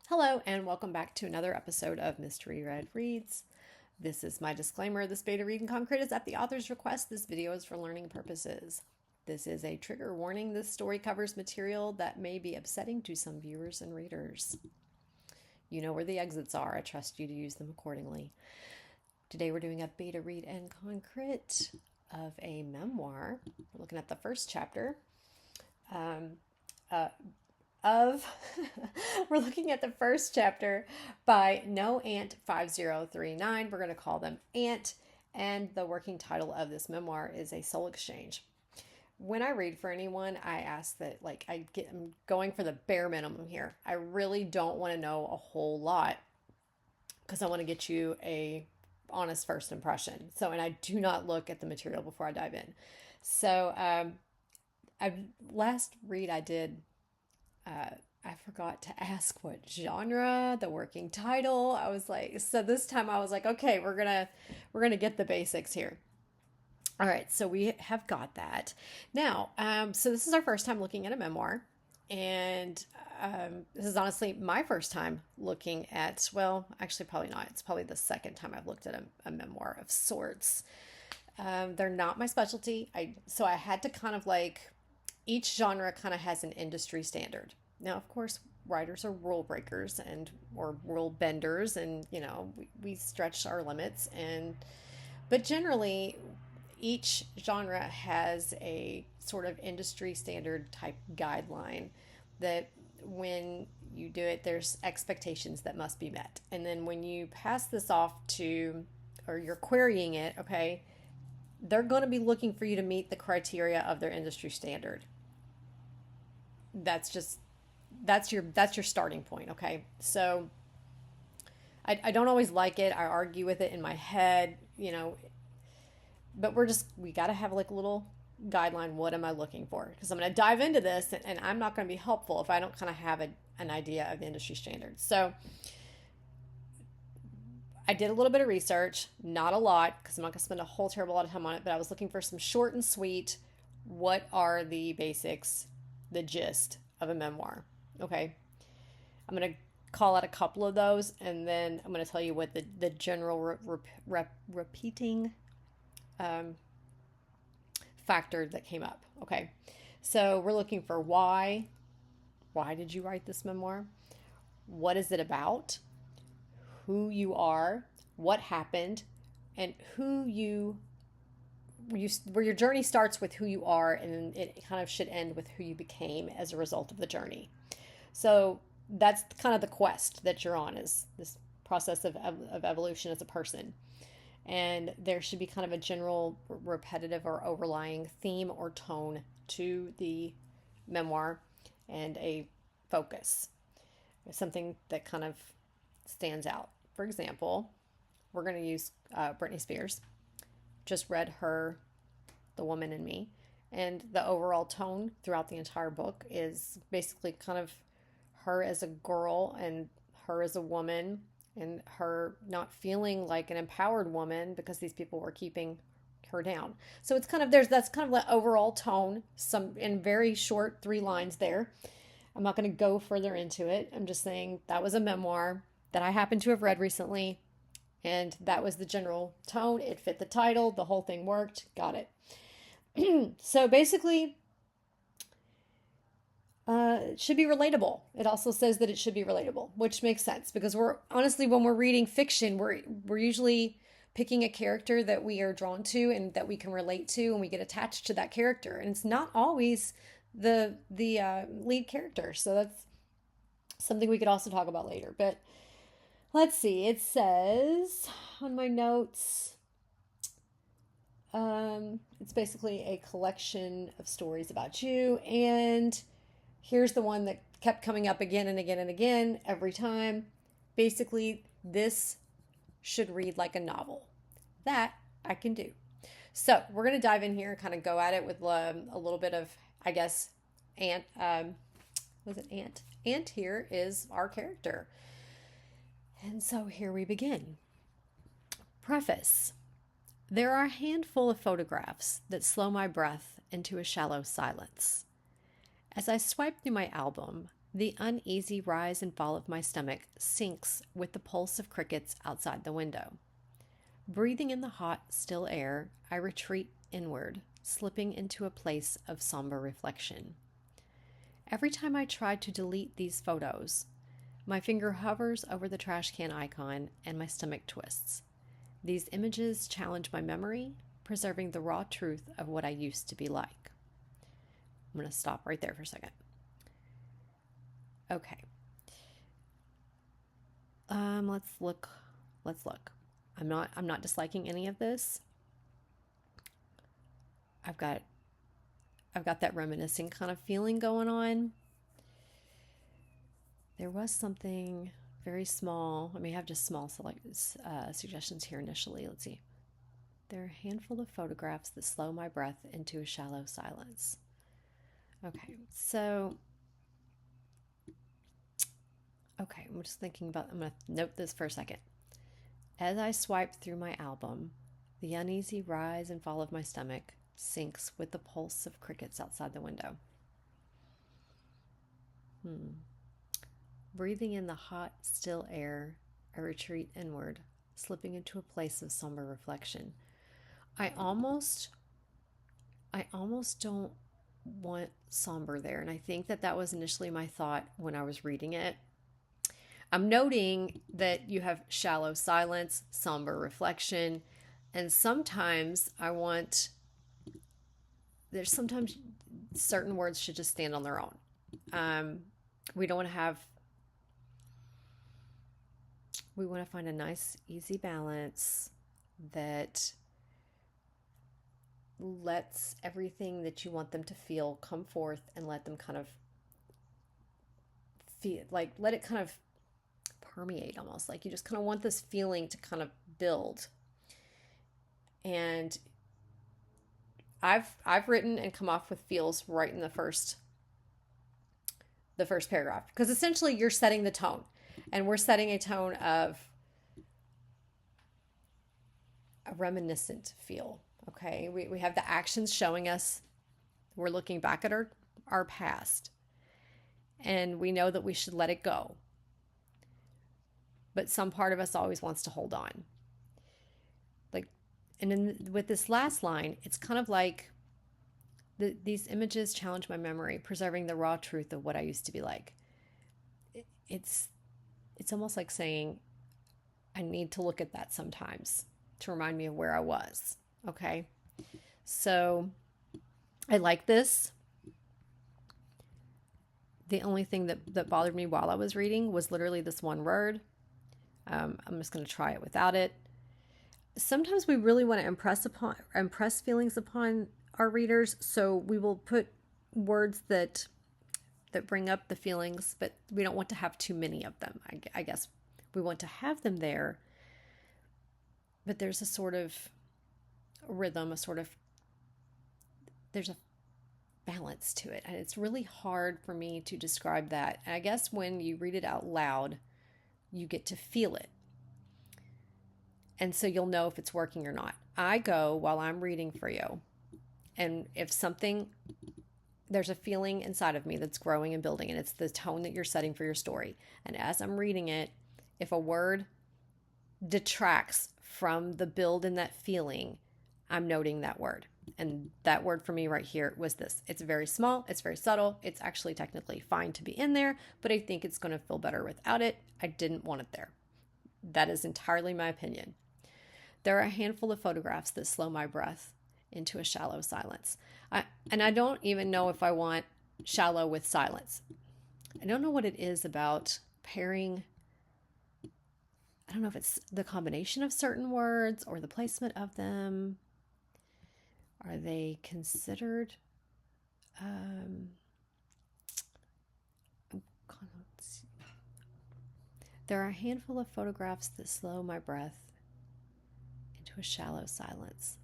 Hello, and welcome back to another episode of Mystery Read Reads. This is my disclaimer. This beta read in concrete is at the author's request. This video is for learning purposes. This is a trigger warning. This story covers material that may be upsetting to some viewers and readers. You know where the exits are. I trust you to use them accordingly. Today we're doing a beta read in concrete of a memoir. We're looking at the first chapter. We're looking at the first chapter by No-Ant-5039. We're going to call them Ant, and the working title of this memoir is A Soul Exchange. When I read for anyone, I ask that, I'm going for the bare minimum here. I really don't want to know a whole lot because I want to get you a honest first impression. And I do not look at the material before I dive in. Last read I did, I forgot to ask what genre, the working title. I was like, so this time I was like, okay, we're gonna get the basics here. All right, so we have got that. Now, so this is our first time looking at a memoir, and this is honestly my first time looking at, well, actually probably not. It's probably the second time I've looked at a memoir of sorts. They're not my specialty. So I had to kind of each genre kind of has an industry standard. Now, of course, writers are rule breakers or rule benders, and we stretch our limits, but generally each genre has a sort of industry standard type guideline that when you do it, there's expectations that must be met. And then when you pass this off or you're querying it, okay, they're going to be looking for you to meet the criteria of their industry standard. That's your starting point. Okay. So I don't always like it. I argue with it in my head, but we got to have a little guideline. What am I looking for? Because I'm going to dive into this and I'm not going to be helpful if I don't kind of have an idea of the industry standards. So I did a little bit of research, not a lot, because I'm not going to spend a whole terrible lot of time on it, but I was looking for some short and sweet. What are the basics, the gist of a memoir? Okay. I'm going to call out a couple of those, and then I'm going to tell you what the general repeating factor that came up. Okay. So we're looking for why. Why did you write this memoir? What is it about? Who you are, what happened, and where your journey starts with who you are, and it kind of should end with who you became as a result of the journey. So that's kind of the quest that you're on, is this process of evolution as a person. And there should be kind of a general repetitive or overlying theme or tone to the memoir and a focus, something that kind of stands out. For example, we're going to use Britney Spears. Just read her The Woman in Me, and the overall tone throughout the entire book is basically kind of her as a girl and her as a woman, and her not feeling like an empowered woman because these people were keeping her down. So it's kind of that's kind of the overall tone, some in very short 3 lines there. I'm not going to go further into it. I'm just saying that was a memoir that I happen to have read recently, and that was the general tone. It fit the title. The whole thing worked. Got it. So basically, it should be relatable. It also says that it should be relatable, which makes sense because when we're reading fiction, we're usually picking a character that we are drawn to and that we can relate to, and we get attached to that character. And it's not always the lead character. So that's something we could also talk about later. But let's see. It says on my notes, it's basically a collection of stories about you. And here's the one that kept coming up again and again and again every time. Basically, this should read like a novel. That I can do. So we're going to dive in here and kind of go at it with a little bit of, I guess, Ant. Was it Ant? Ant here is our character. And so here we begin. Preface. There are a handful of photographs that slow my breath into a shallow silence. As I swipe through my album, The uneasy rise and fall of my stomach sinks with the pulse of crickets outside the window. Breathing in the hot, still air, I retreat inward, slipping into a place of somber reflection. Every time I try to delete these photos, my finger hovers over the trash can icon and my stomach twists. These images challenge my memory, preserving the raw truth of what I used to be like. I'm going to stop right there for a second. Okay. Let's look. I'm not disliking any of this. I've got that reminiscing kind of feeling going on. There was something very small. I may have just small suggestions here initially. Let's see. There are a handful of photographs that slow my breath into a shallow silence. Okay, so I'm just thinking about, I'm going to note this for a second. As I swipe through my album, the uneasy rise and fall of my stomach sinks with the pulse of crickets outside the window. Breathing in the hot, still air, I retreat inward, slipping into a place of somber reflection. I almost don't want somber there, and I think that was initially my thought when I was reading it. I'm noting that you have shallow silence, somber reflection, and sometimes there's sometimes certain words should just stand on their own. We don't want to have, we want to find a nice, easy balance that lets everything that you want them to feel come forth and let them kind of feel, like, let it kind of permeate almost. Like you just kind of want this feeling to kind of build. And I've written and come off with feels right in the first paragraph, because essentially you're setting the tone, and we're setting a tone of a reminiscent feel. Okay, we have the actions showing us we're looking back at our past, and we know that we should let it go, but some part of us always wants to hold on. Like, and with this last line, it's kind of like these images challenge my memory, preserving the raw truth of what I used to be like. It's almost like saying, I need to look at that sometimes to remind me of where I was. Okay, so I like this. The only thing that bothered me while I was reading was literally this one word. I'm just going to try it without it. Sometimes we really want to impress feelings upon our readers, so we will put words that bring up the feelings, but we don't want to have too many of them. I guess we want to have them there, but there's a sort of rhythm, there's a balance to it, and it's really hard for me to describe that. And I guess when you read it out loud, you get to feel it, and so you'll know if it's working or not. I go while I'm reading for you, and if there's a feeling inside of me that's growing and building, and it's the tone that you're setting for your story, and as I'm reading it, if a word detracts from the build in that feeling, I'm noting that word. And that word for me right here was this. It's very small. It's very subtle. It's actually technically fine to be in there, but I think it's going to feel better without it. I didn't want it there. That is entirely my opinion. There are a handful of photographs that slow my breath into a shallow silence. And I don't even know if I want shallow with silence. I don't know what it is about pairing. I don't know if it's the combination of certain words or the placement of them. Are they considered? There are a handful of photographs that slow my breath into a shallow silence.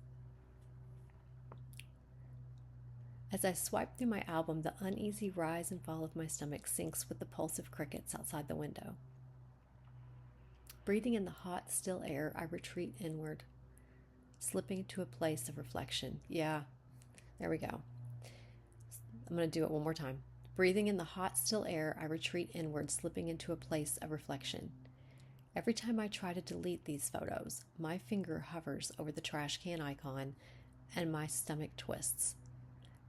As I swipe through my album, the uneasy rise and fall of my stomach sinks with the pulse of crickets outside the window. Breathing in the hot, still air, I retreat inward, slipping to a place of reflection. Yeah, there we go. I'm going to do it one more time. Breathing in the hot, still air, I retreat inward, slipping into a place of reflection. Every time I try to delete these photos, my finger hovers over the trash can icon and my stomach twists.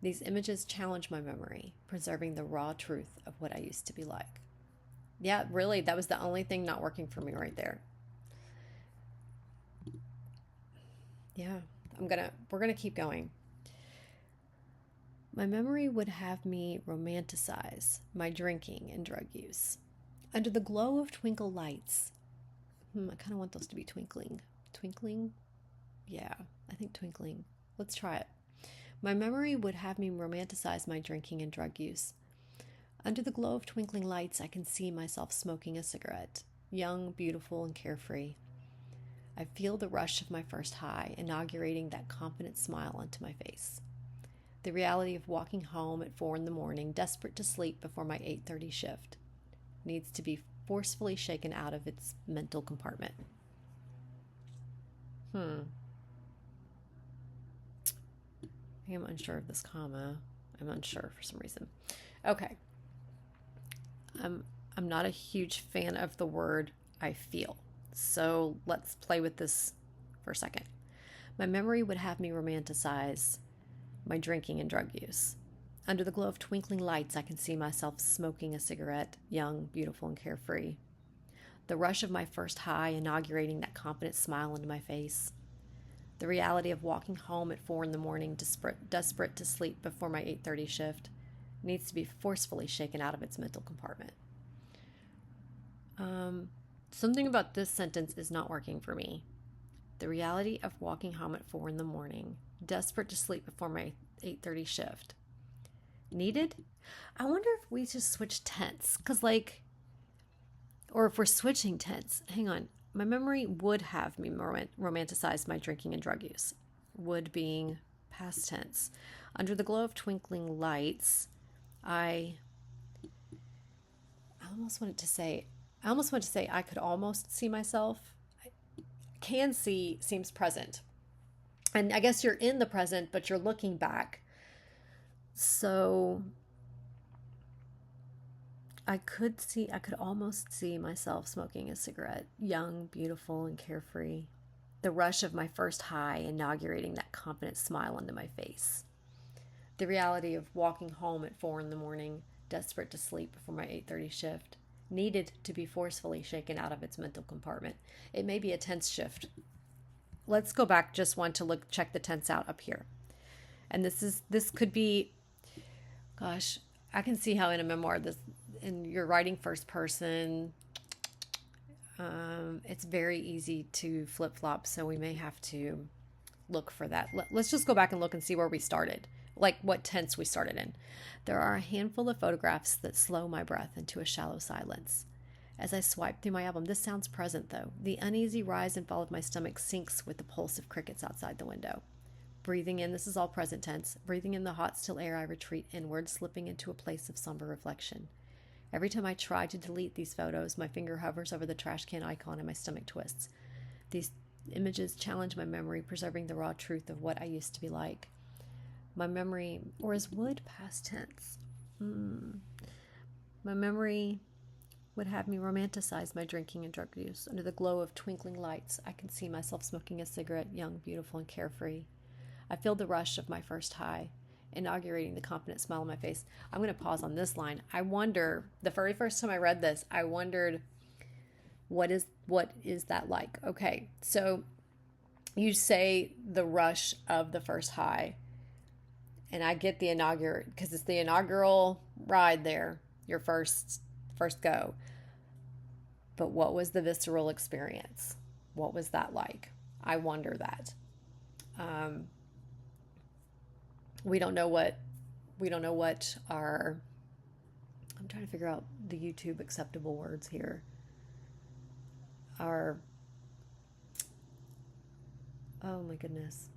These images challenge my memory, preserving the raw truth of what I used to be like. Yeah, really, that was the only thing not working for me right there. Yeah, we're gonna keep going. My memory would have me romanticize my drinking and drug use. Under the glow of twinkle lights, I kind of want those to be twinkling. Twinkling? Yeah, I think twinkling. Let's try it. My memory would have me romanticize my drinking and drug use. Under the glow of twinkling lights, I can see myself smoking a cigarette, young, beautiful, and carefree. I feel the rush of my first high, inaugurating that confident smile onto my face. The reality of walking home at 4 a.m, desperate to sleep before my 8:30 shift, needs to be forcefully shaken out of its mental compartment. I am unsure of this comma. I'm unsure for some reason. Okay. I'm not a huge fan of the word I feel. So let's play with this for a second. My memory would have me romanticize my drinking and drug use. Under the glow of twinkling lights, I can see myself smoking a cigarette, young, beautiful, and carefree. The rush of my first high, inaugurating that confident smile into my face. The reality of walking home at 4 a.m, desperate to sleep before my 8:30 shift, needs to be forcefully shaken out of its mental compartment. Something about this sentence is not working for me. The reality of walking home at 4 a.m, desperate to sleep before my 8:30 shift. Needed? I wonder if we just switch tense, or if we're switching tense. Hang on. My memory would have me romanticize my drinking and drug use. Would being past tense. Under the glow of twinkling lights, I almost wanted to say I could almost see myself. Can see seems present. And I guess you're in the present, but you're looking back. So I could almost see myself smoking a cigarette, young, beautiful, and carefree. The rush of my first high, inaugurating that confident smile onto my face. The reality of walking home at 4 a.m, desperate to sleep before my 8:30 shift, needed to be forcefully shaken out of its mental compartment. It may be a tense shift. Let's go back just one to check the tense out up here. And this could be, gosh, I can see how in a memoir, and you're writing first person, it's very easy to flip-flop, so we may have to look for that. Let's just go back and look and see where we started, like what tense we started in. There are a handful of photographs that slow my breath into a shallow silence. As I swipe through my album, this sounds present though. The uneasy rise and fall of my stomach syncs with the pulse of crickets outside the window. Breathing in, this is all present tense. Breathing in the hot, still air, I retreat inward, slipping into a place of somber reflection. Every time I try to delete these photos, my finger hovers over the trash can icon and my stomach twists. These images challenge my memory, preserving the raw truth of what I used to be like. My memory, or is would past tense? My memory would have me romanticize my drinking and drug use. Under the glow of twinkling lights, I can see myself smoking a cigarette, young, beautiful, and carefree. I feel the rush of my first high, inaugurating the confident smile on my face. I'm going to pause on this line. I wonder, the very first time I read this, I wondered, what is that like? Okay, so you say the rush of the first high, and I get the inaugural, because it's the inaugural ride there, your first go. But what was the visceral experience? What was that like? I wonder that. We don't know what our, I'm trying to figure out the YouTube acceptable words here. Oh my goodness.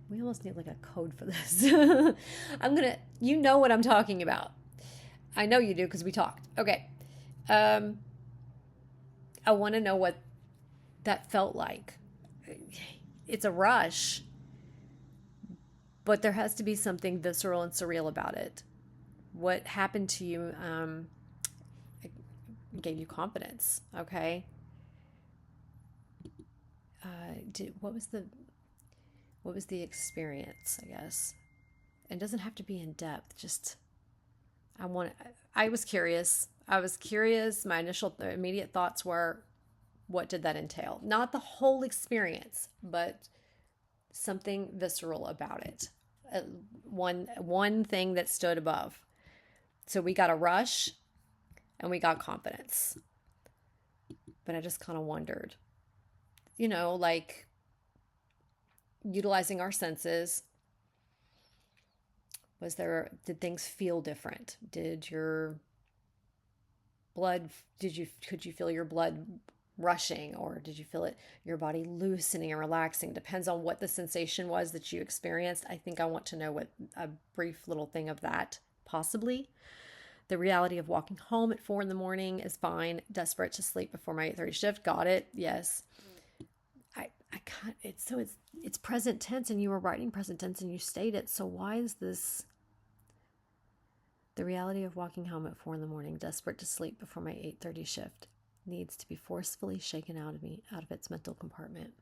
We almost need like a code for this. You know what I'm talking about. I know you do because we talked. Okay. I want to know what that felt like. It's a rush, but there has to be something visceral and surreal about it. What happened to you gave you confidence? Okay. What was the experience, I guess? It doesn't have to be in depth. Just I want. I was curious. I was curious. My initial immediate thoughts were, what did that entail? Not the whole experience, but something visceral about it. One thing that stood above. So we got a rush, and we got confidence. But I just kind of wondered, like utilizing our senses. Did things feel different? Could you feel your blood rushing, or did you feel your body loosening and relaxing? Depends on what the sensation was that you experienced. I think I want to know what a brief little thing of that, possibly. The reality of walking home at 4 a.m. is fine. Desperate to sleep before my 8:30 shift. Got it. Yes. I can't. It's present tense, and you were writing present tense, and you state it. So why is this? The reality of walking home at 4 a.m. desperate to sleep before my 8:30 shift, needs to be forcefully shaken out of its mental compartment.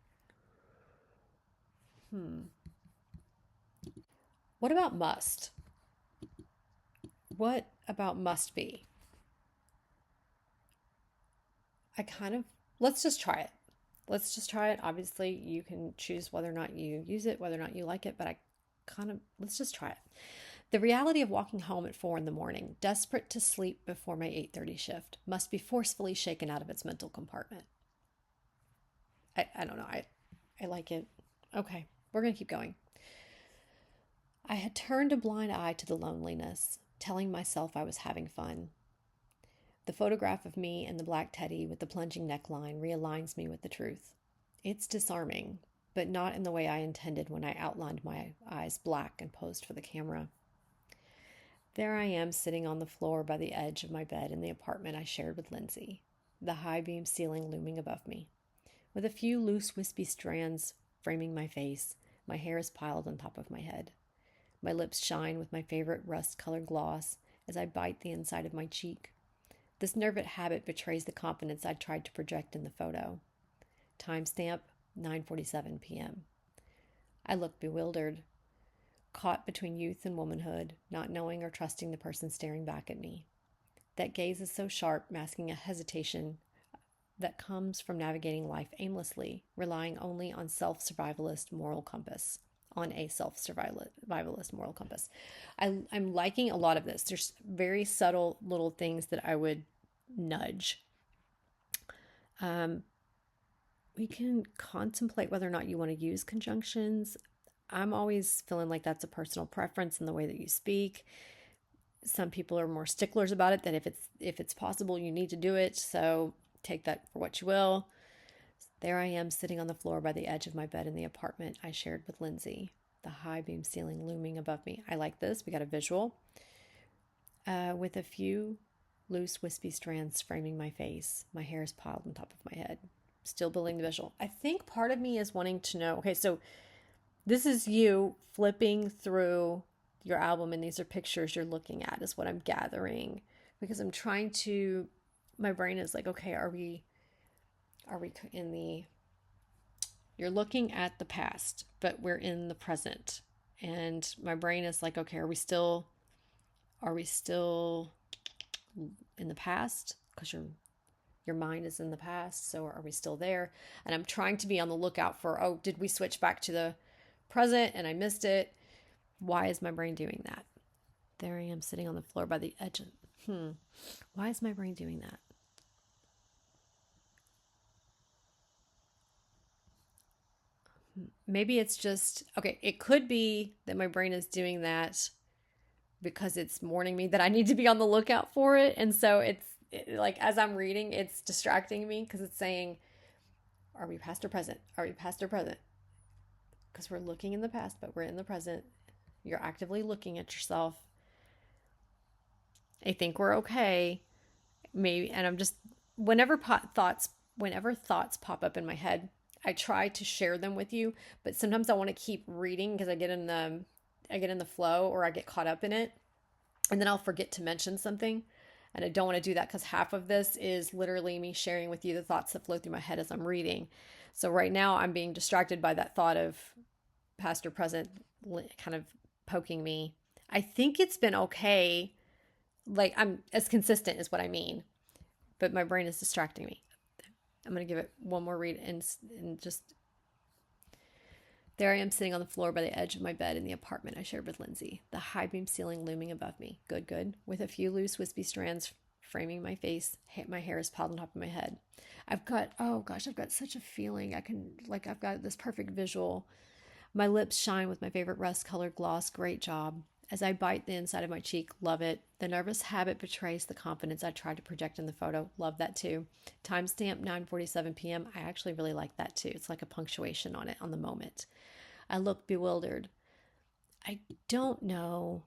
What about must? What about must be? Let's just try it. Let's just try it. Obviously, you can choose whether or not you use it, whether or not you like it, but let's just try it. The reality of walking home at 4 a.m, desperate to sleep before my 8:30 shift, must be forcefully shaken out of its mental compartment. I don't know. I like it. Okay, we're going to keep going. I had turned a blind eye to the loneliness, telling myself I was having fun. The photograph of me in the black teddy with the plunging neckline realigns me with the truth. It's disarming, but not in the way I intended when I outlined my eyes black and posed for the camera. There I am sitting on the floor by the edge of my bed in the apartment I shared with Lindsay, the high beam ceiling looming above me. With a few loose wispy strands framing my face, my hair is piled on top of my head. My lips shine with my favorite rust-colored gloss as I bite the inside of my cheek. This nervous habit betrays the confidence I tried to project in the photo. Timestamp 9:47 p.m. I look bewildered, caught between youth and womanhood, not knowing or trusting the person staring back at me. That gaze is so sharp, masking a hesitation that comes from navigating life aimlessly, relying only on a self-survivalist moral compass. I'm liking a lot of this. There's very subtle little things that I would nudge. We can contemplate whether or not you want to use conjunctions. I'm always feeling like that's a personal preference in the way that you speak. Some people are more sticklers about it, that if it's possible, you need to do it. So take that for what you will. There I am sitting on the floor by the edge of my bed in the apartment I shared with Lindsay, the high beam ceiling looming above me. I like this. We got a visual. With a few loose wispy strands framing my face. My hair is piled on top of my head. Still building the visual. I think part of me is wanting to know, okay, so this is you flipping through your album, and these are pictures you're looking at, is what I'm gathering. Because I'm trying to, my brain is like, okay, are we you're looking at the past, but we're in the present. And my brain is like, okay, are we still in the past? Because your mind is in the past, so are we still there? And I'm trying to be on the lookout for, did we switch back to the present and I missed it? Why is my brain doing that? There I am sitting on the floor by the edge. Why is my brain doing that? Maybe it's just, okay, it could be that my brain is doing that because it's warning me that I need to be on the lookout for it. And so like, as I'm reading, it's distracting me because it's saying, are we past or present? Are we past or present? Because we're looking in the past, but we're in the present. You're actively looking at yourself. I think we're okay. Maybe, and I'm just, whenever thoughts pop up in my head, I try to share them with you, but sometimes I want to keep reading because I get in the flow, or I get caught up in it. and then I'll forget to mention something. And I don't want to do that because half of this is literally me sharing with you the thoughts that flow through my head as I'm reading. So right now I'm being distracted by that thought of past or present kind of poking me. I think it's been okay. Like I'm as consistent is what I mean, but my brain is distracting me. I'm going to give it one more read and just there I am sitting on the floor by the edge of my bed in the apartment I shared with Lindsay, the high beam ceiling looming above me. Good, good. With a few loose, wispy strands framing my face, my hair is piled on top of my head. Oh gosh, I've got such a feeling. I've got this perfect visual. My lips shine with my favorite rust colored gloss. Great job. As I bite the inside of my cheek, love it. The nervous habit betrays the confidence I tried to project in the photo. Love that too. Timestamp 9:47 p.m. I actually really like that too. It's like a punctuation on it on the moment. I look bewildered. I don't know.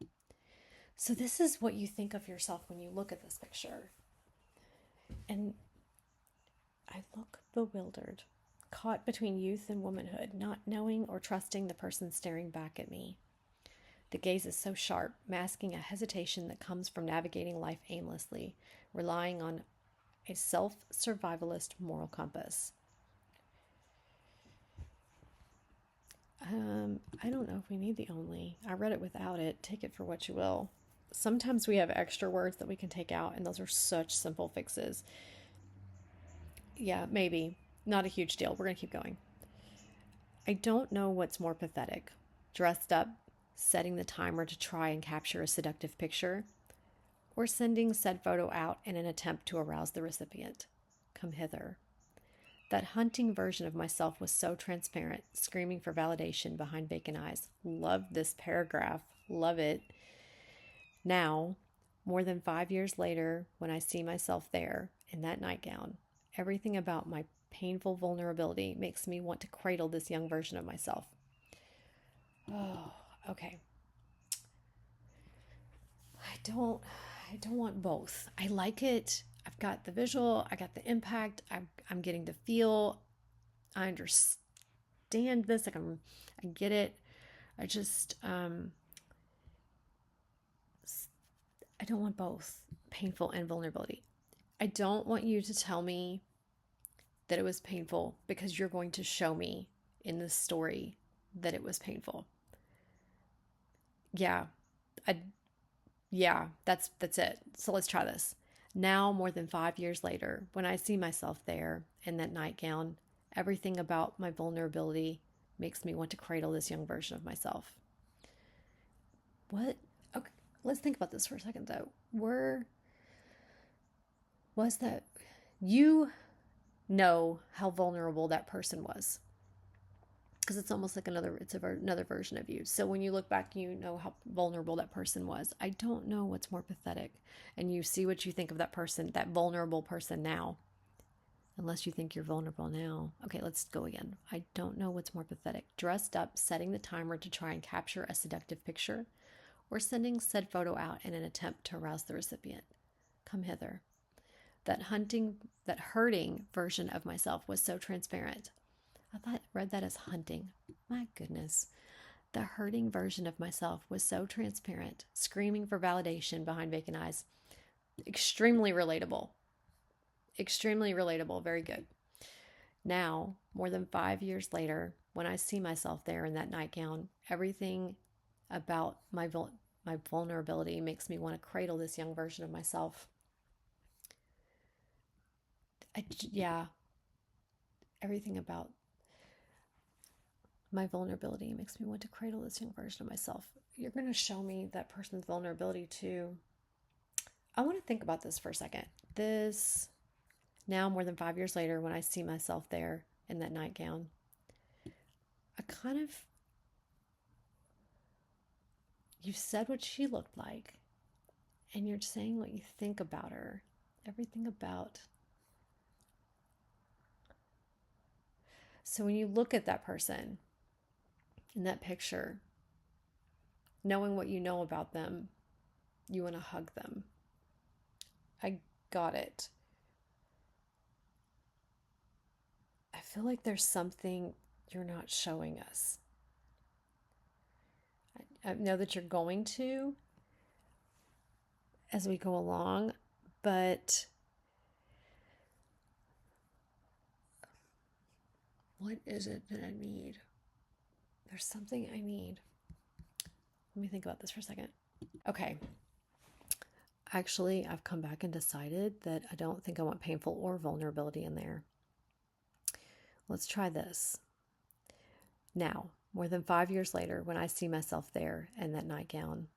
So this is what you think of yourself when you look at this picture. And I look bewildered, caught between youth and womanhood, not knowing or trusting the person staring back at me. The gaze is so sharp, masking a hesitation that comes from navigating life aimlessly, relying on a self-survivalist moral compass. I don't know if we need the only. I read it without it. Take it for what you will. Sometimes we have extra words that we can take out, and those are such simple fixes. Yeah, maybe. Not a huge deal. We're going to keep going. I don't know what's more pathetic. Dressed up, setting the timer to try and capture a seductive picture, or sending said photo out in an attempt to arouse the recipient. Come hither. That hunting version of myself was so transparent, screaming for validation behind vacant eyes. Love this paragraph. Love it. Now, more than 5 years later, when I see myself there in that nightgown, everything about my painful vulnerability makes me want to cradle this young version of myself. Oh, okay. I don't want both. I like it. I've got the visual, I got the impact, I'm getting the feel. I understand this. I get it. I just I don't want both painful and vulnerability. I don't want you to tell me that it was painful because you're going to show me in this story that it was painful. Yeah. That's it. So let's try this. Now, more than 5 years later, when I see myself there in that nightgown, everything about my vulnerability makes me want to cradle this young version of myself. What? Okay, let's think about this for a second, though. Was that you know how vulnerable that person was? Because it's almost like another version of you. So when you look back, you know how vulnerable that person was. I don't know what's more pathetic. And you see what you think of that person, that vulnerable person now. Unless you think you're vulnerable now. Okay, let's go again. I don't know what's more pathetic. Dressed up, setting the timer to try and capture a seductive picture, or sending said photo out in an attempt to arouse the recipient. Come hither. That hurting version of myself was so transparent. I read that as hunting. My goodness. The hurting version of myself was so transparent, screaming for validation behind vacant eyes. Extremely relatable. Extremely relatable. Very good. Now, more than 5 years later, when I see myself there in that nightgown, everything about my vulnerability makes me want to cradle this young version of myself. Everything about my vulnerability makes me want to cradle this young version of myself. You're going to show me that person's vulnerability too. I want to think about this for a second. This, now more than 5 years later, when I see myself there in that nightgown, you said what she looked like, and you're saying what you think about her. Everything about. So when you look at that person in that picture, knowing what you know about them, you want to hug them. I got it. I feel like there's something you're not showing us. I know that you're going to, as we go along, but what is it that I need? There's something I need. Let me think about this for a second. Okay. Actually, I've come back and decided that I don't think I want painful or vulnerability in there. Let's try this. Now, more than 5 years later, when I see myself there in that nightgown,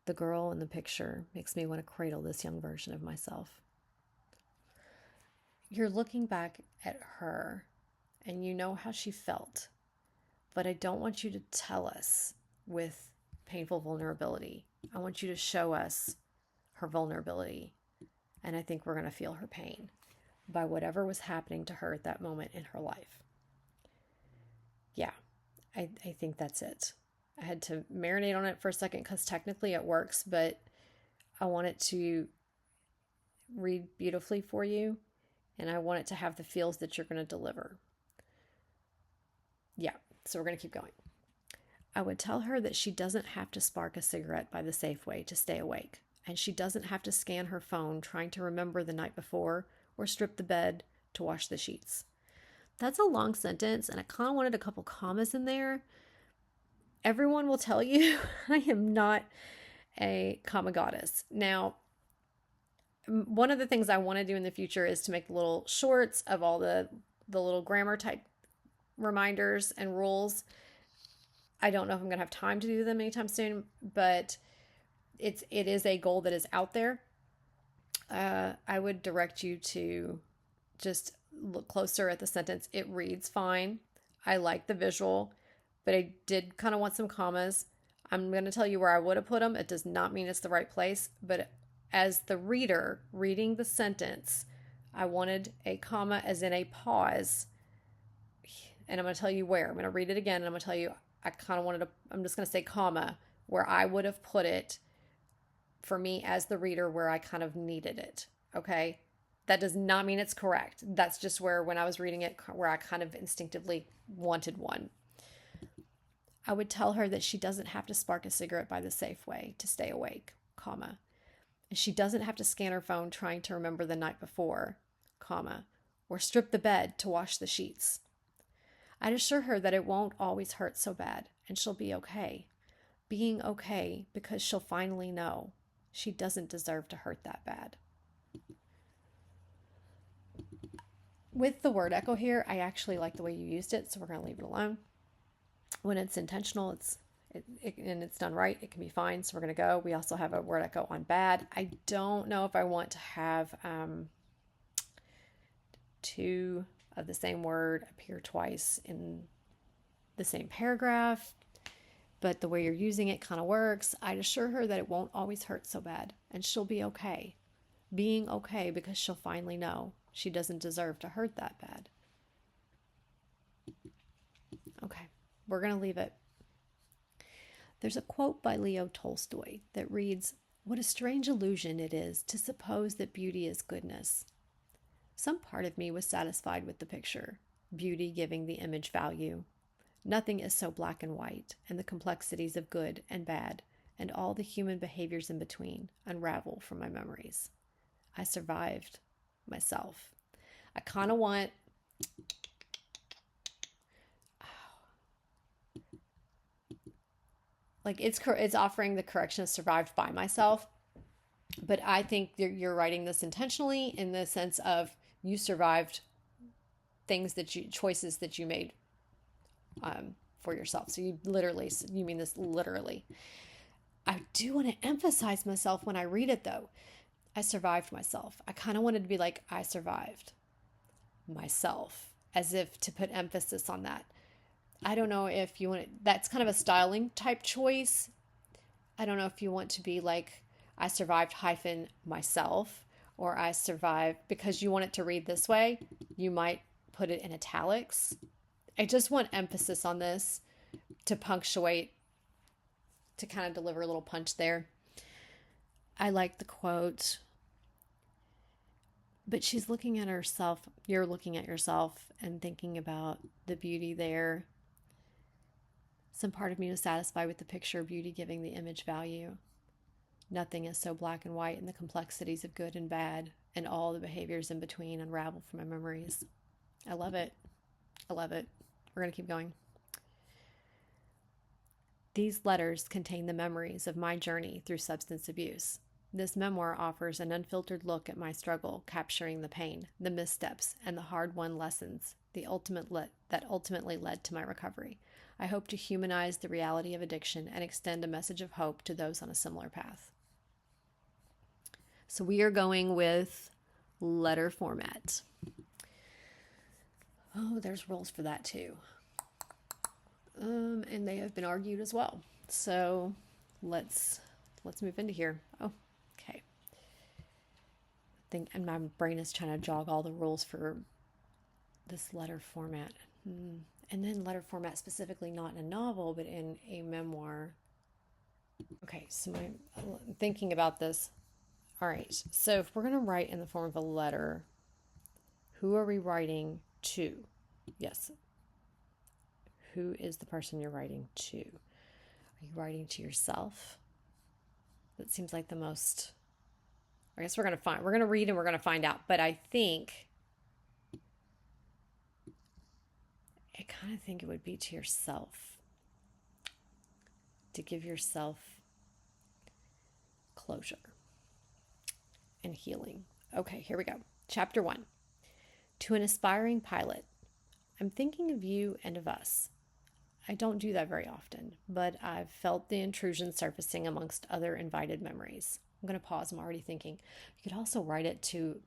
the girl in the picture makes me want to cradle this young version of myself. You're looking back at her and you know how she felt, but I don't want you to tell us with painful vulnerability. I want you to show us her vulnerability, and I think we're going to feel her pain by whatever was happening to her at that moment in her life. Yeah, I think that's it. I had to marinate on it for a second because technically it works, but I want it to read beautifully for you, and I want it to have the feels that you're going to deliver. Yeah, so we're going to keep going. I would tell her that she doesn't have to spark a cigarette by the Safeway to stay awake, and she doesn't have to scan her phone trying to remember the night before or strip the bed to wash the sheets. That's a long sentence, and I kind of wanted a couple commas in there. Everyone will tell you I am not a comma goddess. Now, one of the things I want to do in the future is to make little shorts of all the little grammar type reminders and rules. I don't know if I'm going to have time to do them anytime soon, but it is a goal that is out there. I would direct you to just look closer at the sentence. It reads fine. I like the visual, but I did kind of want some commas. I'm going to tell you where I would have put them. It does not mean it's the right place, but as the reader reading the sentence, I wanted a comma as in a pause. And I'm going to tell you where. I'm going to read it again, and I'm going to tell you, I kind of wanted to, I'm just going to say comma, where I would have put it for me as the reader, where I kind of needed it. Okay. That does not mean it's correct. That's just where, when I was reading it, where I kind of instinctively wanted one. I would tell her that she doesn't have to spark a cigarette by the Safeway to stay awake, comma. And she doesn't have to scan her phone trying to remember the night before, comma, or strip the bed to wash the sheets. I'd assure her that it won't always hurt so bad, and she'll be okay. Being okay because she'll finally know she doesn't deserve to hurt that bad. With the word echo here, I actually like the way you used it, so we're going to leave it alone. When it's intentional, and it's done right, it can be fine, so we're going to go. We also have a word echo on bad. I don't know if I want to have two of the same word appear twice in the same paragraph, but the way you're using it kind of works. I'd assure her that it won't always hurt so bad, and she'll be okay. Being okay because she'll finally know she doesn't deserve to hurt that bad. Okay, we're going to leave it. There's a quote by Leo Tolstoy that reads, "What a strange illusion it is to suppose that beauty is goodness." Some part of me was satisfied with the picture, beauty giving the image value. Nothing is so black and white, and the complexities of good and bad, and all the human behaviors in between, unravel from my memories. I survived myself. I kind of want... like it's offering the correction of survived by myself, but I think you're writing this intentionally in the sense of you survived choices that you made for yourself. So you mean this literally. I do want to emphasize myself when I read it though. I survived myself. I kind of wanted to be like, I survived myself, as if to put emphasis on that. I don't know if you want it, that's kind of a styling type choice. I don't know if you want to be like, I survived hyphen myself, or I survived, because you want it to read this way, you might put it in italics. I just want emphasis on this to punctuate, to kind of deliver a little punch there. I like the quote, but she's looking at herself, you're looking at yourself and thinking about the beauty there. Some part of me was satisfied with the picture, beauty giving the image value. Nothing is so black and white, and the complexities of good and bad and all the behaviors in between unravel from my memories. I love it. I love it. We're going to keep going. These letters contain the memories of my journey through substance abuse. This memoir offers an unfiltered look at my struggle, capturing the pain, the missteps, and the hard-won lessons that ultimately led to my recovery. I hope to humanize the reality of addiction and extend a message of hope to those on a similar path. So we are going with letter format. Oh, there's rules for that too. And they have been argued as well. So let's move into here. Oh, okay. And my brain is trying to jog all the rules for this letter format. And then letter format specifically not in a novel, but in a memoir. Okay, so I'm thinking about this. All right, so if we're going to write in the form of a letter, who are we writing to? Yes. Who is the person you're writing to? Are you writing to yourself? That seems like the most... I guess we're going to read and we're going to find out. But I kind of think it would be to yourself. To give yourself closure and healing. Okay, here we go. Chapter 1. To an aspiring pilot. I'm thinking of you and of us. I don't do that very often, but I've felt the intrusion surfacing amongst other invited memories. I'm going to pause. I'm already thinking. You could also write it to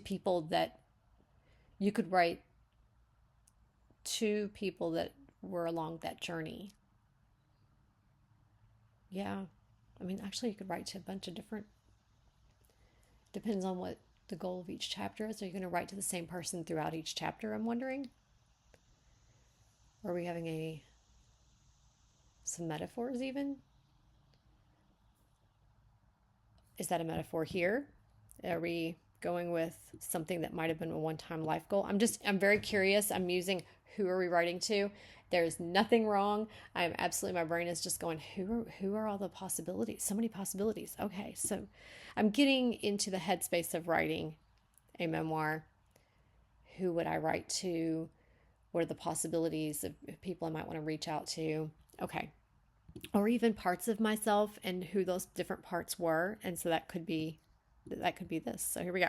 people that you could write to people that were along that journey. Yeah. I mean, actually, you could write to a bunch of different... Depends on what the goal of each chapter is. Are you going to write to the same person throughout each chapter, I'm wondering? Or are we having some metaphors even? Is that a metaphor here? Are we going with something that might have been a one-time life goal? I'm very curious. I'm using who are we writing to? There's nothing wrong. My brain is just going, who are all the possibilities? So many possibilities. Okay, so I'm getting into the headspace of writing a memoir. Who would I write to? What are the possibilities of people I might want to reach out to? Okay. Or even parts of myself and who those different parts were. And so that could be this. So here we go.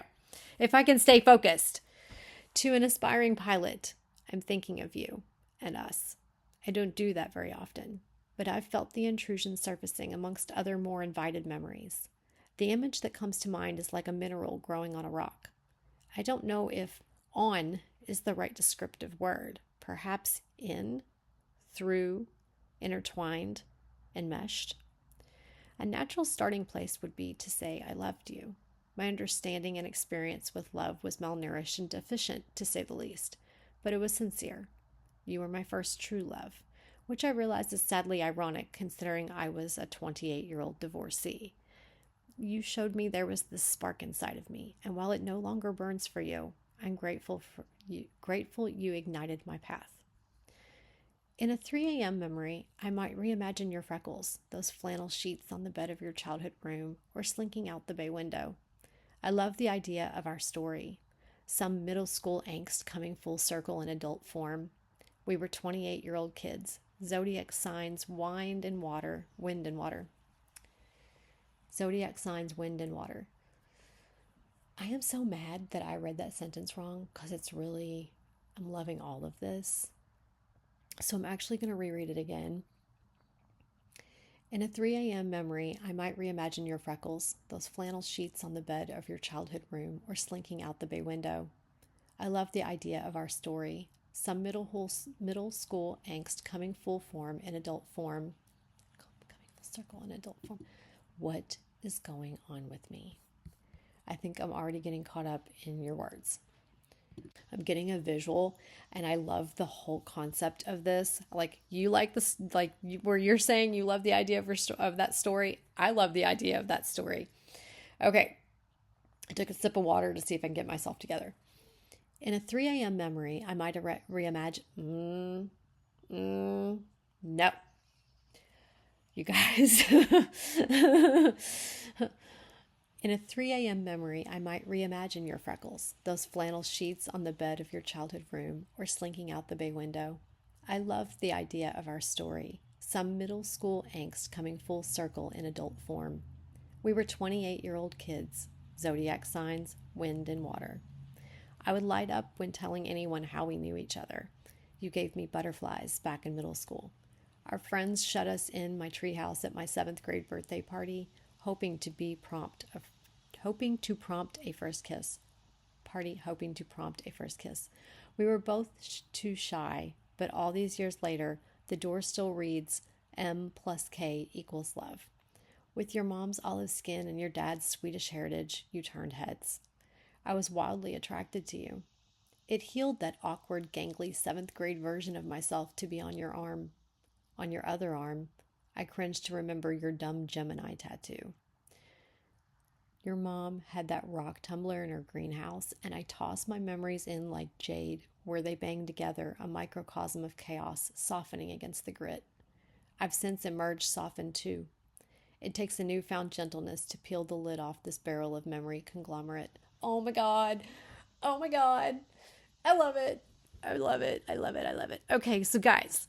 If I can stay focused. To an aspiring pilot, I'm thinking of you and us. I don't do that very often, but I've felt the intrusion surfacing amongst other more invited memories. The image that comes to mind is like a mineral growing on a rock. I don't know if on is the right descriptive word. Perhaps in, through, intertwined, enmeshed. A natural starting place would be to say, I loved you. My understanding and experience with love was malnourished and deficient, to say the least, but it was sincere. You were my first true love, which I realize is sadly ironic considering I was a 28-year-old divorcee. You showed me there was this spark inside of me, and while it no longer burns for you, I'm grateful you ignited my path. In a 3 a.m. memory, I might reimagine your freckles, those flannel sheets on the bed of your childhood room, or slinking out the bay window. I love the idea of our story, some middle school angst coming full circle in adult form. We were 28-year-old kids, zodiac signs, wind and water. Zodiac signs, wind and water. I am so mad that I read that sentence wrong because I'm loving all of this. So I'm actually going to reread it again. In a 3 a.m. memory, I might reimagine your freckles, those flannel sheets on the bed of your childhood room, or slinking out the bay window. I love the idea of our story, some middle school angst coming full form in adult form. Coming full circle in adult form. What is going on with me? I think I'm already getting caught up in your words. I'm getting a visual, and I love the whole concept of this. Like, you like this, where you're saying you love the idea of that story. I love the idea of that story. Okay. I took a sip of water to see if I can get myself together. In a 3 a.m. memory, I might reimagine. No. you guys. In a 3 a.m. memory, I might reimagine your freckles, those flannel sheets on the bed of your childhood room, or slinking out the bay window. I love the idea of our story, some middle school angst coming full circle in adult form. We were 28-year-old kids, zodiac signs, wind and water. I would light up when telling anyone how we knew each other. You gave me butterflies back in middle school. Our friends shut us in my treehouse at my 7th grade birthday party, hoping to prompt a first kiss. Hoping to prompt a first kiss. We were both too shy, but all these years later, the door still reads M plus K equals love. With your mom's olive skin and your dad's Swedish heritage, you turned heads. I was wildly attracted to you. It healed that awkward, gangly 7th grade version of myself to be on your arm. On your other arm, I cringed to remember your dumb Gemini tattoo. Your mom had that rock tumbler in her greenhouse, and I tossed my memories in like jade, where they banged together, a microcosm of chaos, softening against the grit. I've since emerged softened too. It takes a newfound gentleness to peel the lid off this barrel of memory conglomerate. Oh my God. Oh my God. I love it. I love it. I love it. I love it. Okay, so guys,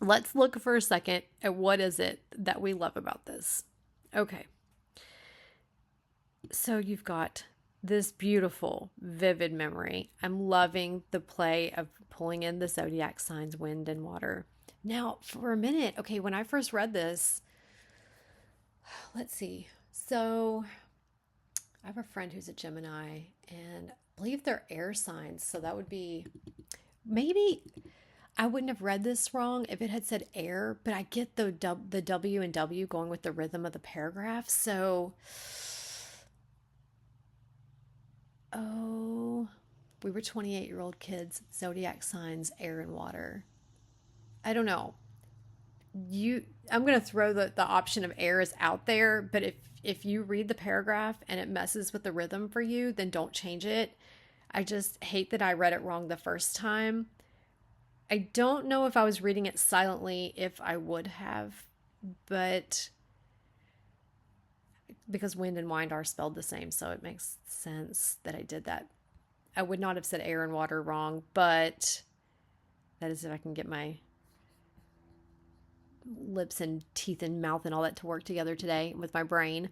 let's look for a second at what is it that we love about this. Okay. So you've got this beautiful, vivid memory. I'm loving the play of pulling in the zodiac signs, wind and water. Now, for a minute, okay, when I first read this, let's see. So I have a friend who's a Gemini, and I believe they're air signs. So that would be, maybe I wouldn't have read this wrong if it had said air, but I get the W and W going with the rhythm of the paragraph. So, we were 28-year-old kids, zodiac signs, air and water. I don't know. I'm going to throw the option of air is out there, but if you read the paragraph and it messes with the rhythm for you, then don't change it. I just hate that I read it wrong the first time. I don't know if I was reading it silently, if I would have, but because wind and wind are spelled the same, so it makes sense that I did that. I would not have said air and water wrong, but that is if I can get my lips and teeth and mouth and all that to work together today with my brain.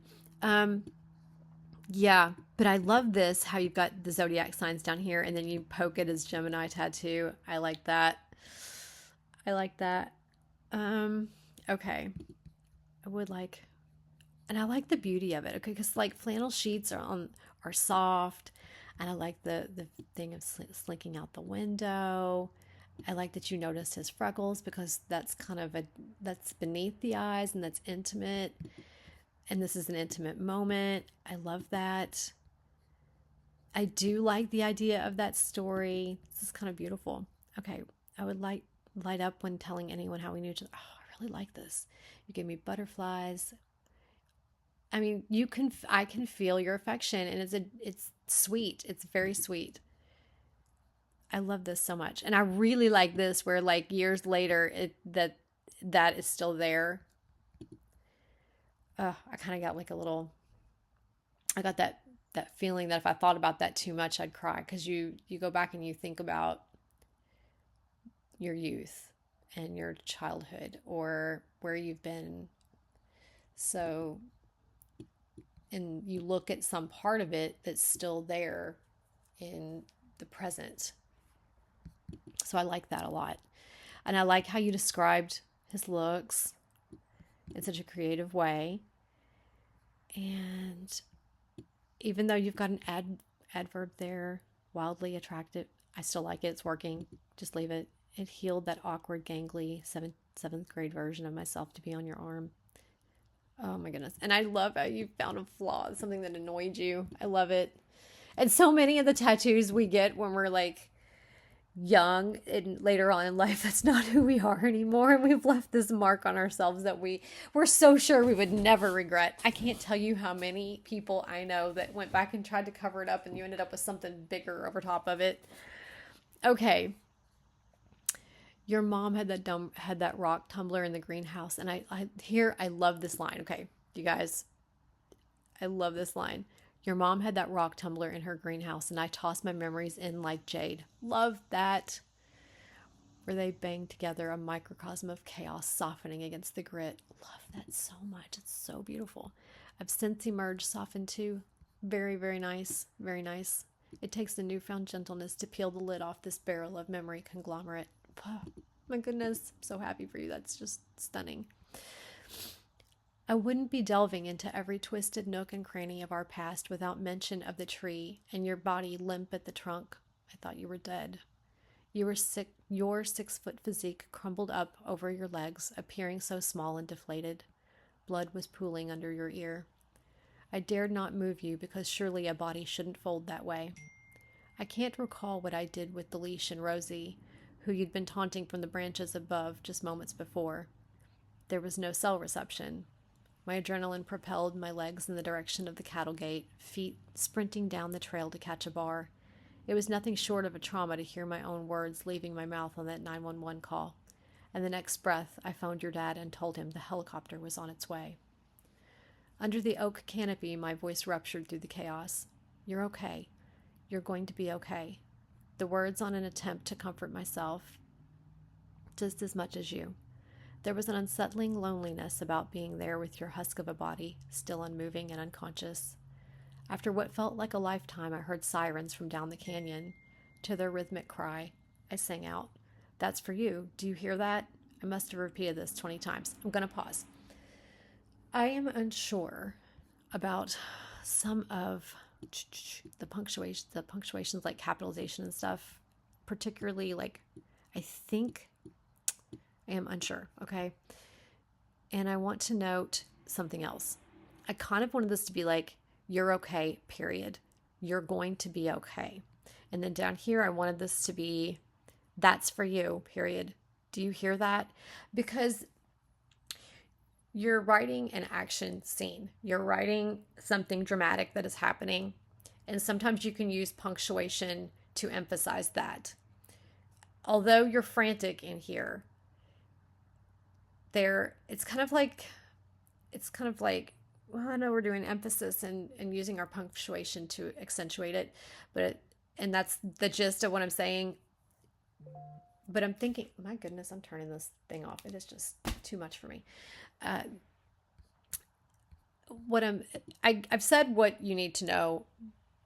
Yeah, but I love this, how you've got the zodiac signs down here and then you poke it as Gemini tattoo. I like that. Okay. And I like the beauty of it. Okay, because like flannel sheets are soft, and I like the thing of slinking out the window. I like that you noticed his freckles, because that's that's beneath the eyes and that's intimate. And this is an intimate moment. I love that. I do like the idea of that story. This is kind of beautiful. Okay, I would light up when telling anyone how we knew each other. Oh, I really like this. You gave me butterflies. I mean, I can feel your affection, and it's sweet. It's very sweet. I love this so much. And I really like this where like years later that is still there. I kind of got like I got that feeling that if I thought about that too much, I'd cry, because you go back and you think about your youth and your childhood or where you've been. So, and you look at some part of it that's still there in the present. So I like that a lot. And I like how you described his looks in such a creative way. And even though you've got an adverb there, wildly attractive, I still like it. It's working. Just leave it. It healed that awkward, gangly 7th grade version of myself to be on your arm. Oh my goodness. And I love how you found a flaw, something that annoyed you. I love it. And so many of the tattoos we get when we're like young and later on in life, that's not who we are anymore. And we've left this mark on ourselves that we're so sure we would never regret. I can't tell you how many people I know that went back and tried to cover it up and you ended up with something bigger over top of it. Okay. Your mom had that rock tumbler in the greenhouse, and I love this line. Okay, you guys, I love this line. Your mom had that rock tumbler in her greenhouse, and I tossed my memories in like jade. Love that. Where they bang together, a microcosm of chaos softening against the grit. Love that so much. It's so beautiful. I've since emerged softened too. Very, very nice. Very nice. It takes a newfound gentleness to peel the lid off this barrel of memory conglomerate. Oh, my goodness. I'm so happy for you. That's just stunning. I wouldn't be delving into every twisted nook and cranny of our past without mention of the tree and your body limp at the trunk. I thought you were dead. You were sick. Your 6-foot physique crumbled up over your legs, appearing so small and deflated. Blood was pooling under your ear. I dared not move you because surely a body shouldn't fold that way. I can't recall what I did with the leash and Rosie, who you'd been taunting from the branches above just moments before. There was no cell reception. My adrenaline propelled my legs in the direction of the cattle gate, feet sprinting down the trail to catch a bar. It was nothing short of a trauma to hear my own words leaving my mouth on that 911 call. And the next breath, I phoned your dad and told him the helicopter was on its way. Under the oak canopy, my voice ruptured through the chaos. You're okay. You're going to be okay. The words on an attempt to comfort myself, just as much as you. There was an unsettling loneliness about being there with your husk of a body, still unmoving and unconscious. After what felt like a lifetime, I heard sirens from down the canyon. To their rhythmic cry, I sang out, "That's for you. Do you hear that?" I must have repeated this 20 times. I'm going to pause. I am unsure about some of the punctuations like capitalization and stuff, particularly like, I think I am unsure, okay? And I want to note something else. I kind of wanted this to be like, you're okay, period. You're going to be okay. And then down here, I wanted this to be, that's for you, period. Do you hear that? Because you're writing an action scene. You're writing something dramatic that is happening. And sometimes you can use punctuation to emphasize that. Although you're frantic in here, it's kind of like, well, I know we're doing emphasis and using our punctuation to accentuate it, and that's the gist of what I'm saying. But I'm thinking, my goodness, I'm turning this thing off. It is just too much for me. I've said what you need to know,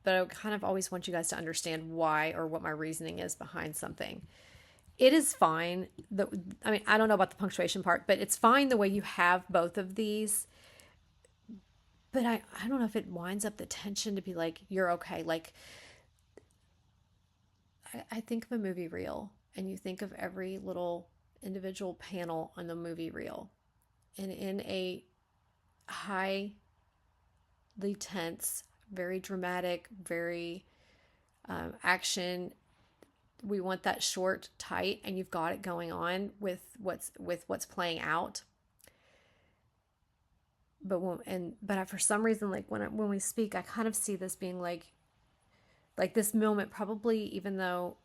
but I kind of always want you guys to understand why or what my reasoning is behind something. It is fine. I don't know about the punctuation part, but it's fine the way you have both of these. But I don't know if it winds up the tension to be like, you're okay. Like, I think of a movie reel, and you think of every little individual panel on the movie reel. And in a highly tense, very dramatic, very action, we want that short, tight, and you've got it going on with what's playing out. But for some reason, like when we speak, I kind of see this being like this moment, probably, even though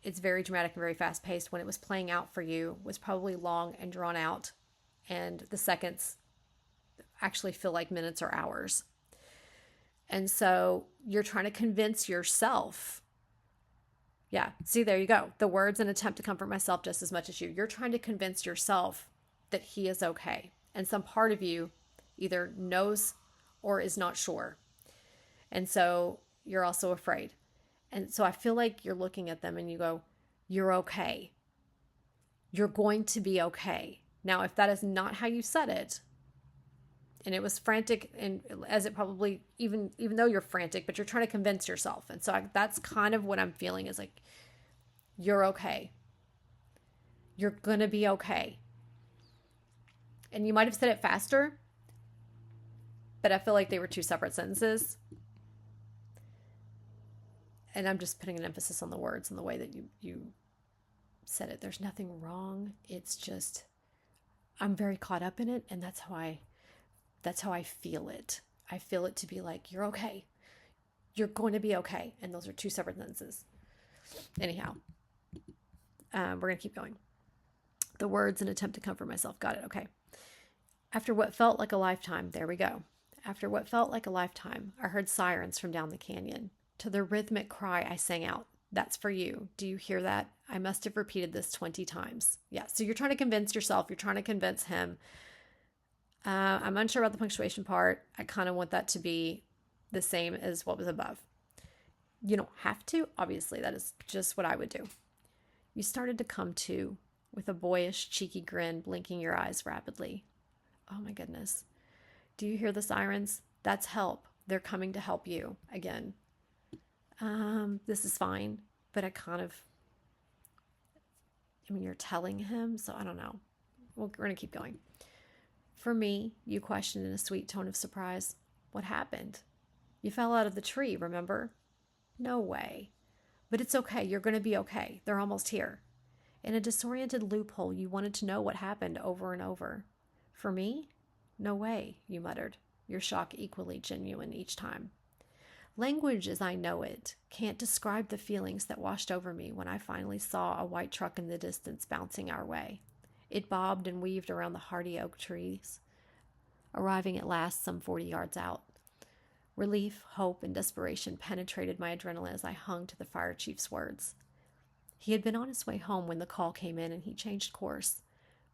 it's very dramatic and very fast paced, when it was playing out for you, was probably long and drawn out, and the seconds actually feel like minutes or hours. And so you're trying to convince yourself. Yeah, see, there you go. The words, an attempt to comfort myself just as much as you. You're trying to convince yourself that he is okay. And some part of you either knows or is not sure. And so you're also afraid. And so I feel like you're looking at them and you go, you're okay. You're going to be okay. Now, if that is not how you said it, and it was frantic, and as it probably, even though you're frantic, but you're trying to convince yourself. And so that's kind of what I'm feeling, is like, you're okay. You're going to be okay. And you might have said it faster, but I feel like they were two separate sentences. And I'm just putting an emphasis on the words and the way that you said it. There's nothing wrong. It's just, I'm very caught up in it, and that's how I feel it. I feel it to be like, you're okay. You're going to be okay. And those are two separate sentences. Anyhow, we're going to keep going. The words, an attempt to comfort myself. Got it. Okay. After what felt like a lifetime, there we go. After what felt like a lifetime, I heard sirens from down the canyon. To their rhythmic cry, I sang out, "That's for you. Do you hear that? I must have repeated this 20 times." Yeah, so you're trying to convince yourself, you're trying to convince him. I'm unsure about the punctuation part. I kind of want that to be the same as what was above. You don't have to. Obviously, that is just what I would do. You started to come to, with a boyish, cheeky grin, blinking your eyes rapidly. Oh my goodness. Do you hear the sirens? That's help. They're coming to help you again. This is fine, but you're telling him, so I don't know. We're going to keep going. For me, you questioned in a sweet tone of surprise. What happened? You fell out of the tree, remember? No way. But it's okay. You're going to be okay. They're almost here. In a disoriented loophole, you wanted to know what happened over and over. For me? No way, you muttered, your shock equally genuine each time. Language as I know it can't describe the feelings that washed over me when I finally saw a white truck in the distance bouncing our way. It bobbed and weaved around the hardy oak trees, arriving at last some 40 yards out. Relief, hope, and desperation penetrated my adrenaline as I hung to the fire chief's words. He had been on his way home when the call came in, and he changed course.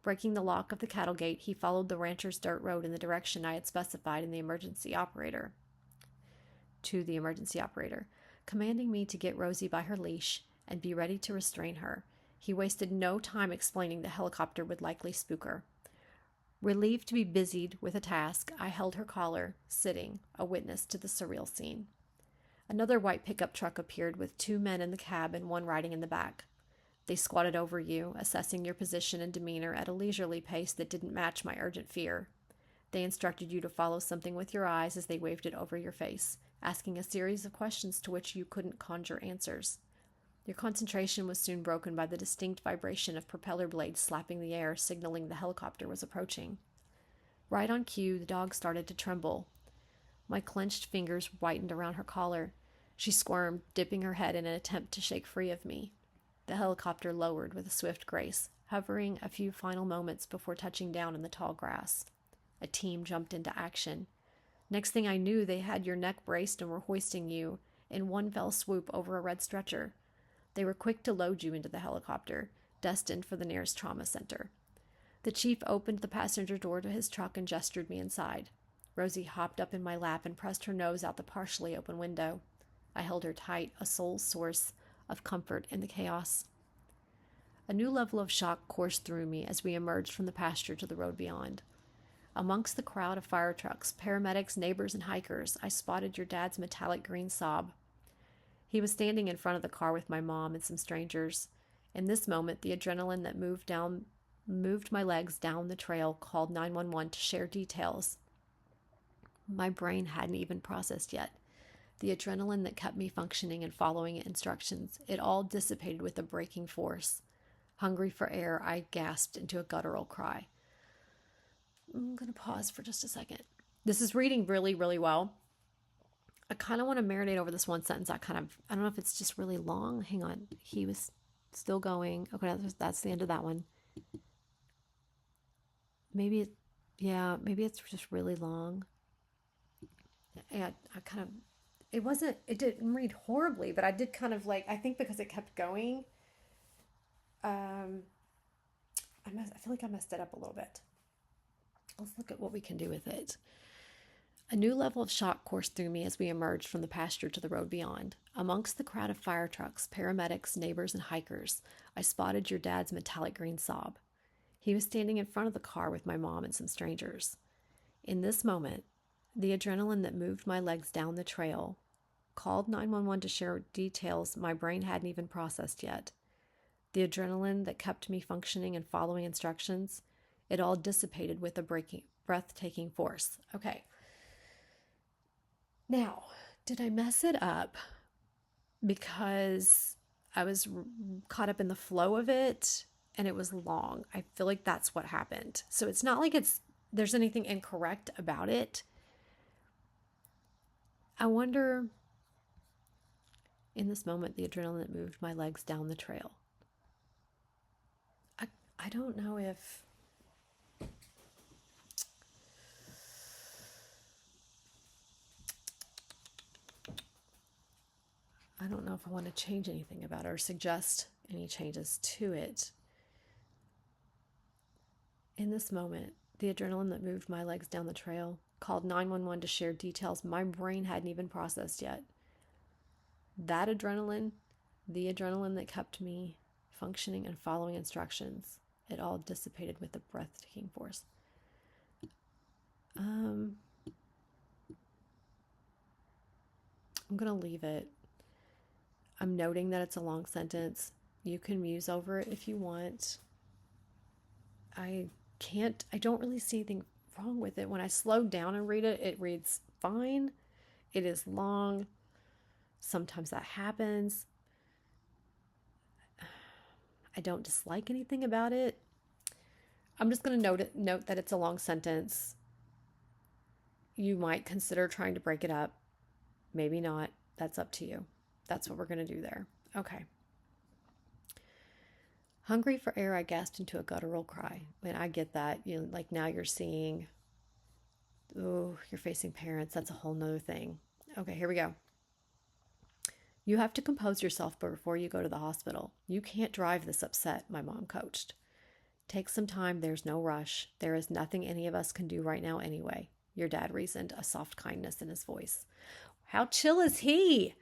Breaking the lock of the cattle gate, he followed the rancher's dirt road in the direction I had specified to the emergency operator, commanding me to get Rosie by her leash and be ready to restrain her. He wasted no time explaining the helicopter would likely spook her. Relieved to be busied with a task, I held her collar, sitting, a witness to the surreal scene. Another white pickup truck appeared with 2 men in the cab and 1 riding in the back. They squatted over you, assessing your position and demeanor at a leisurely pace that didn't match my urgent fear. They instructed you to follow something with your eyes as they waved it over your face, asking a series of questions to which you couldn't conjure answers. Your concentration was soon broken by the distinct vibration of propeller blades slapping the air, signaling the helicopter was approaching. Right on cue, the dog started to tremble. My clenched fingers whitened around her collar. She squirmed, dipping her head in an attempt to shake free of me. The helicopter lowered with a swift grace, hovering a few final moments before touching down in the tall grass. A team jumped into action. Next thing I knew, they had your neck braced and were hoisting you in one fell swoop over a red stretcher. They were quick to load you into the helicopter, destined for the nearest trauma center. The chief opened the passenger door to his truck and gestured me inside. Rosie hopped up in my lap and pressed her nose out the partially open window. I held her tight, a sole source of comfort in the chaos. A new level of shock coursed through me as we emerged from the pasture to the road beyond. Amongst the crowd of fire trucks, paramedics, neighbors, and hikers, I spotted your dad's metallic green Saab. He was standing in front of the car with my mom and some strangers. In this moment, the adrenaline that moved my legs down the trail called 911 to share details my brain hadn't even processed yet. The adrenaline that kept me functioning and following instructions, it all dissipated with a breaking force. Hungry for air, I gasped into a guttural cry. I'm going to pause for just a second. This is reading really, really well. I kind of want to marinate over this one sentence. I don't know if it's just really long. Hang on. He was still going. Okay, that's the end of that one. Maybe it's just really long. Yeah, it didn't read horribly, but I did kind of I think because it kept going, I feel like I messed it up a little bit. Let's look at what we can do with it. A new level of shock coursed through me as we emerged from the pasture to the road beyond. Amongst the crowd of fire trucks, paramedics, neighbors, and hikers, I spotted your dad's metallic green Saab. He was standing in front of the car with my mom and some strangers. In this moment, the adrenaline that moved my legs down the trail called 911 to share details my brain hadn't even processed yet. The adrenaline that kept me functioning and following instructions, it all dissipated with a breathtaking force. Okay. Now, did I mess it up because I was caught up in the flow of it and it was long? I feel like that's what happened. So it's not like there's anything incorrect about it. I wonder, in this moment, the adrenaline that moved my legs down the trail. I don't know if I don't know if I want to change anything about it or suggest any changes to it. In this moment, the adrenaline that moved my legs down the trail called 911 to share details my brain hadn't even processed yet. That adrenaline, the adrenaline that kept me functioning and following instructions, it all dissipated with a breathtaking force. I'm going to leave it. I'm noting that it's a long sentence. You can muse over it if you want. I don't really see anything wrong with it. When I slow down and read it, it reads fine. It is long. Sometimes that happens. I don't dislike anything about it. I'm just going to note that it's a long sentence. You might consider trying to break it up. Maybe not. That's up to you. That's what we're going to do there. Okay. Hungry for air, I gasped into a guttural cry. And I get that. You know, like now you're seeing, oh, you're facing parents. That's a whole nother thing. Okay, here we go. You have to compose yourself before you go to the hospital. You can't drive this upset, my mom coached. Take some time. There's no rush. There is nothing any of us can do right now anyway, your dad reasoned, a soft kindness in his voice. How chill is he?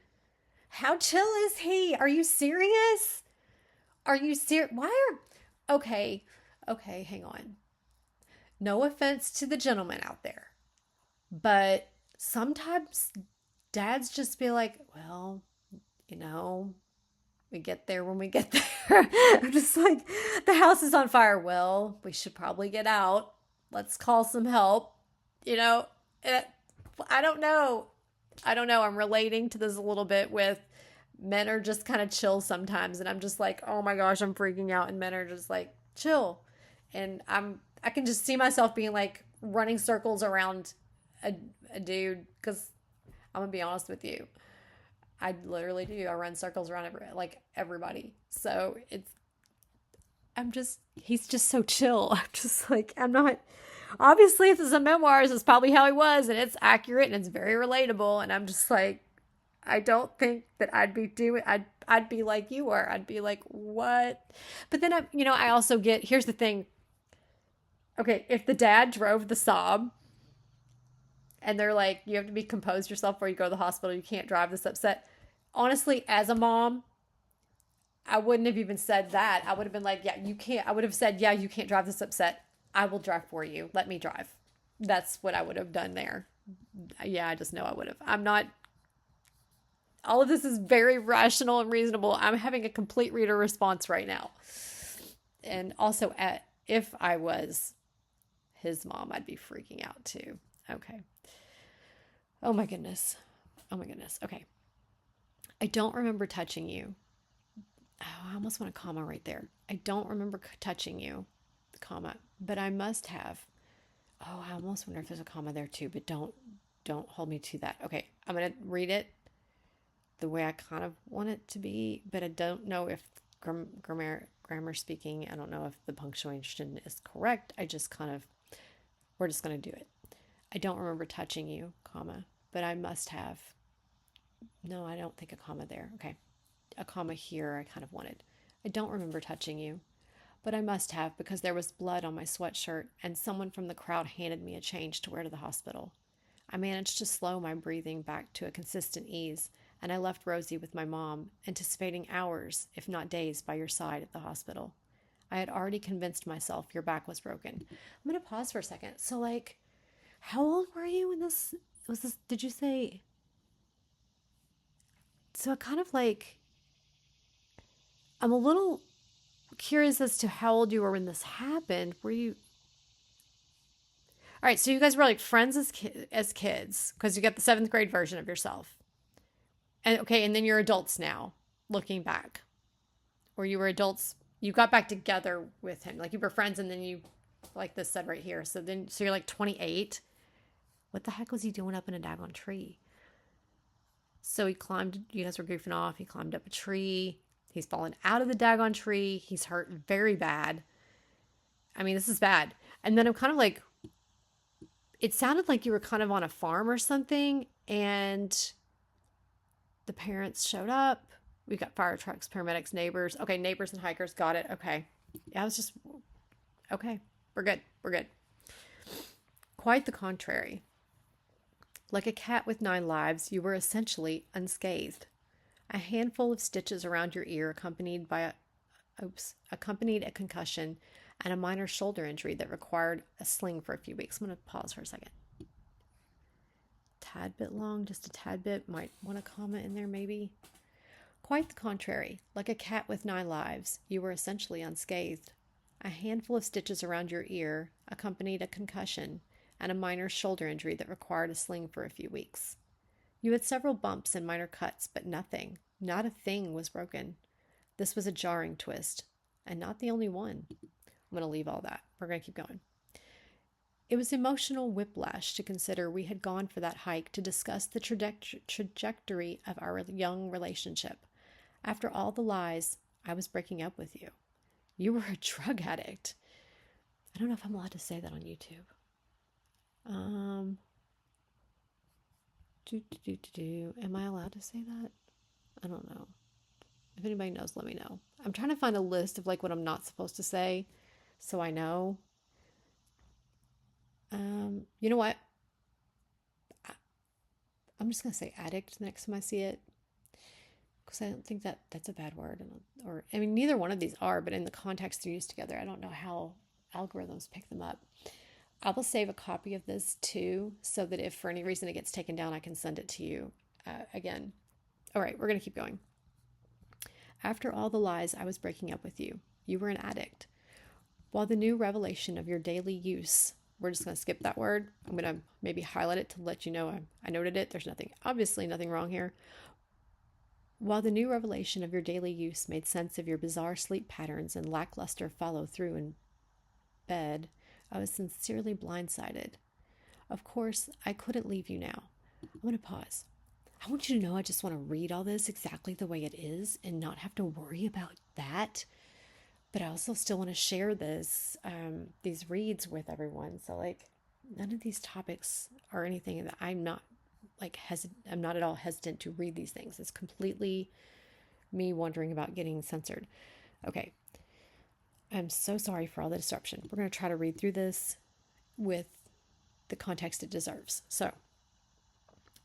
How chill is he? Are you serious? Are you serious? Okay, hang on. No offense to the gentleman out there, but sometimes dads just be like, well, you know, we get there when we get there. I'm just like, the house is on fire. Well, we should probably get out. Let's call some help. You know, I don't know. I'm relating to this a little bit with men are just kind of chill sometimes. And I'm just like, oh my gosh, I'm freaking out. And men are just like, chill. And I can just see myself being like running circles around a dude. Cause I'm gonna be honest with you. I literally do. I run circles around everybody. So he's just so chill. I'm just like, obviously if this is a memoir, this is probably how he was and it's accurate and it's very relatable. And I'm just like, I don't think that I'd be like you are. I'd be like, what? But then I also here's the thing. Okay. If the dad drove the Saab and they're like, you have to be composed yourself before you go to the hospital. You can't drive this upset. Honestly, as a mom, I wouldn't have even said that. I would have been like, yeah, you can't. I would have said, yeah, you can't drive this upset. I will drive for you. Let me drive. That's what I would have done there. Yeah, I just know I would have. All of this is very rational and reasonable. I'm having a complete reader response right now. And also, if I was his mom, I'd be freaking out too. Okay. Oh my goodness. Okay. I don't remember touching you. Oh, I almost want a comma right there. I don't remember touching you, comma, but I must have. Oh, I almost wonder if there's a comma there too, but don't hold me to that. Okay, I'm going to read it the way I kind of want it to be, but I don't know if grammar speaking, I don't know if the punctuation is correct. We're just going to do it. I don't remember touching you, comma, but I must have. No, I don't think a comma there. Okay. A comma here I kind of wanted. I don't remember touching you, but I must have because there was blood on my sweatshirt and someone from the crowd handed me a change to wear to the hospital. I managed to slow my breathing back to a consistent ease, and I left Rosie with my mom, anticipating hours, if not days, by your side at the hospital. I had already convinced myself your back was broken. I'm going to pause for a second. So, like, how old were you when this, did you say? So, kind of like, I'm a little curious as to how old you were when this happened. Were you? All right, so you guys were like friends as kids because you got the 7th grade version of yourself. And okay, and then you're adults now, looking back. Or you were adults, you got back together with him. Like you were friends and then you, like this said right here. So you're like 28. What the heck was he doing up in a daggone tree? So you guys were goofing off. He climbed up a tree. He's fallen out of the daggone tree. He's hurt very bad. I mean, this is bad. And then I'm kind of like, it sounded like you were kind of on a farm or something, and the parents showed up. We got fire trucks, paramedics, neighbors. Okay, neighbors and hikers. Got it. Okay. Yeah, I was just, okay. We're good. We're good. Quite the contrary. Like a cat with 9 lives, you were essentially unscathed. A handful of stitches around your ear accompanied a concussion and a minor shoulder injury that required a sling for a few weeks. I'm going to pause for a second. Tad bit long, just a tad bit. Might want a comma in there maybe. Quite the contrary. Like a cat with 9 lives, you were essentially unscathed. A handful of stitches around your ear accompanied a concussion and a minor shoulder injury that required a sling for a few weeks. You had several bumps and minor cuts, but nothing, not a thing was broken. This was a jarring twist, and not the only one. I'm going to leave all that. We're going to keep going. It was emotional whiplash to consider we had gone for that hike to discuss the trajectory of our young relationship. After all the lies, I was breaking up with you. You were a drug addict. I don't know if I'm allowed to say that on YouTube. Am I allowed to say that? I don't know. If anybody knows, let me know. I'm trying to find a list of like what I'm not supposed to say, so I know. You know what? I'm just gonna say addict next time I see it, because I don't think that that's a bad word. Or I mean, neither one of these are, but in the context they're used together, I don't know how algorithms pick them up. I will save a copy of this too, so that if for any reason it gets taken down, I can send it to you again. All right, we're gonna keep going. After all the lies, I was breaking up with you. You were an addict. While the new revelation of your daily use, we're just going to skip that word. I'm going to maybe highlight it to let you know I noted it. There's obviously nothing wrong here. While the new revelation of your daily use made sense of your bizarre sleep patterns and lackluster follow through in bed, I was sincerely blindsided. Of course, I couldn't leave you now. I'm going to pause. I want you to know I just want to read all this exactly the way it is and not have to worry about that. But I also still want to share these reads with everyone. So like none of these topics are anything that I'm not I'm not at all hesitant to read these things. It's completely me wondering about getting censored. Okay. I'm so sorry for all the disruption. We're going to try to read through this with the context it deserves. So,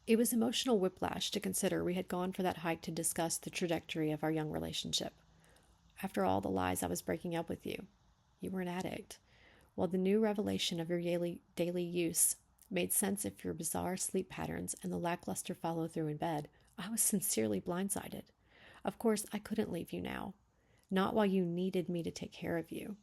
it was emotional whiplash to consider we had gone for that hike to discuss the trajectory of our young relationship. After all the lies, I was breaking up with you. You were an addict. While the new revelation of your daily use made sense of your bizarre sleep patterns and the lackluster follow through in bed, I was sincerely blindsided. Of course, I couldn't leave you now. Not while you needed me to take care of you.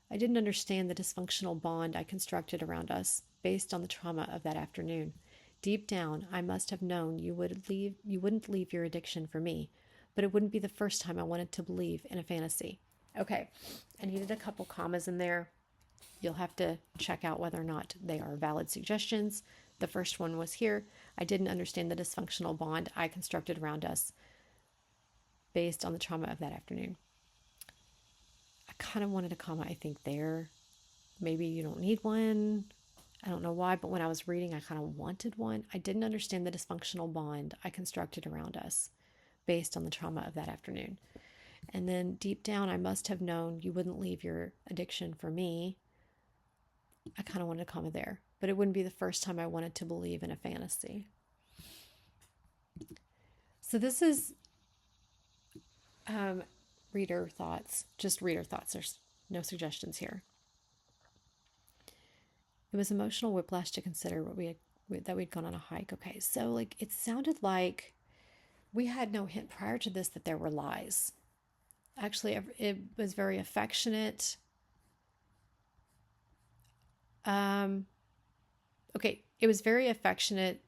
I didn't understand the dysfunctional bond I constructed around us based on the trauma of that afternoon. Deep down, I must have known you wouldn't leave your addiction for me, but it wouldn't be the first time I wanted to believe in a fantasy. Okay, I needed a couple commas in there. You'll have to check out whether or not they are valid suggestions. The first one was here. I didn't understand the dysfunctional bond I constructed around us based on the trauma of that afternoon. I kind of wanted a comma, I think, there. Maybe you don't need one. I don't know why, but when I was reading, I kind of wanted one. I didn't understand the dysfunctional bond I constructed around us based on the trauma of that afternoon. And then deep down, I must have known you wouldn't leave your addiction for me. I kind of wanted a comma there, but it wouldn't be the first time I wanted to believe in a fantasy. So this is reader thoughts, just reader thoughts. There's no suggestions here. It was emotional whiplash to consider that we'd gone on a hike. Okay, so like it sounded like we had no hint prior to this that there were lies. Actually, it was very affectionate. Okay, it was very affectionate,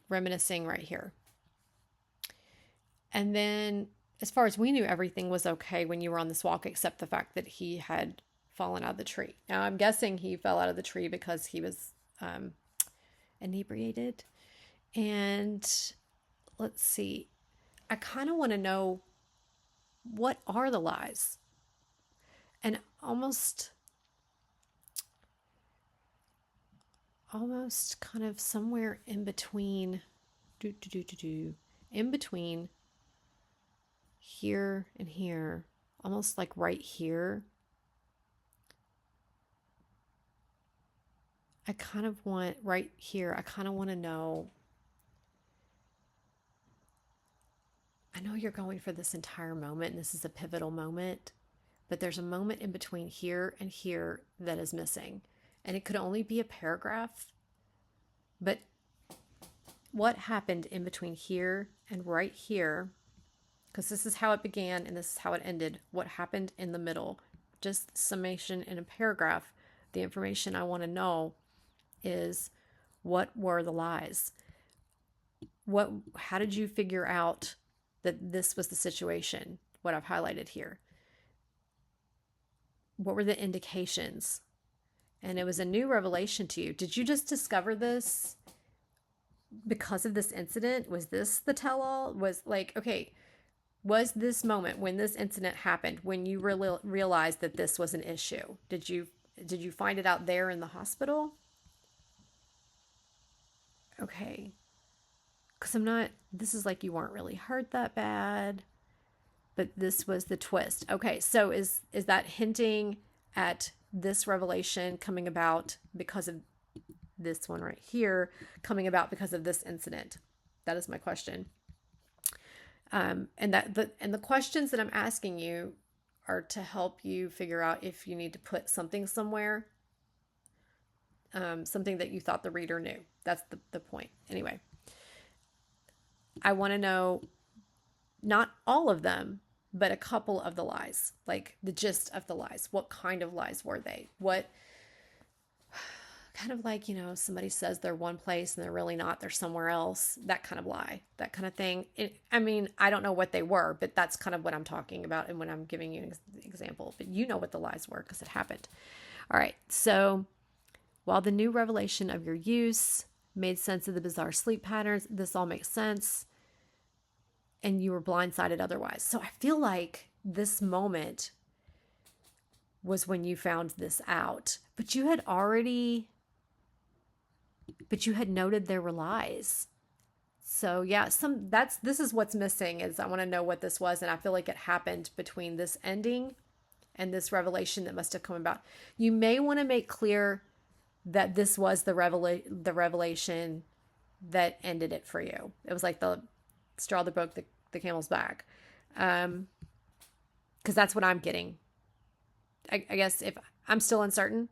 reminiscing right here. And then, as far as we knew, everything was okay when you were on this walk, except the fact that he had fallen out of the tree. Now, I'm guessing he fell out of the tree because he was inebriated. And let's see. I kind of want to know, what are the lies? And almost, almost kind of somewhere in between, in between here and here, almost like right here. I kind of want right here, I kind of want to know. I know you're going for this entire moment, and this is a pivotal moment, but there's a moment in between here and here that is missing. And it could only be a paragraph, but what happened in between here and right here, because this is how it began and this is how it ended, what happened in the middle, just summation in a paragraph. The information I want to know is, what were the lies? How did you figure out that this was the situation, what I've highlighted here? What were the indications? And it was a new revelation to you. Did you just discover this because of this incident? Was this the tell-all? Was like, okay, was this moment when this incident happened, when you realized that this was an issue? Did you find it out there in the hospital? Okay. Because this is like you weren't really hurt that bad, but this was the twist. Okay, so is that hinting at this revelation coming about because of this one right here, coming about because of this incident? That is my question. And the questions that I'm asking you are to help you figure out if you need to put something somewhere, something that you thought the reader knew. That's the point. Anyway, I want to know not all of them, but a couple of the lies, like the gist of the lies. What kind of lies were they? What kind of like, somebody says they're one place and they're really not, they're somewhere else, that kind of lie, that kind of thing. I don't know what they were, but that's kind of what I'm talking about. And when I'm giving you an example, but you know what the lies were because it happened. All right. So while the new revelation of your use made sense of the bizarre sleep patterns, this all makes sense. And you were blindsided otherwise. So I feel like this moment was when you found this out, but you had noted there were lies. So yeah, this is what's missing, is I want to know what this was. And I feel like it happened between this ending and this revelation that must have come about. You may want to make clear that this was the revelation that ended it for you. It was like the straw that broke the camel's back. Because that's what I'm getting. I guess if I'm still uncertain,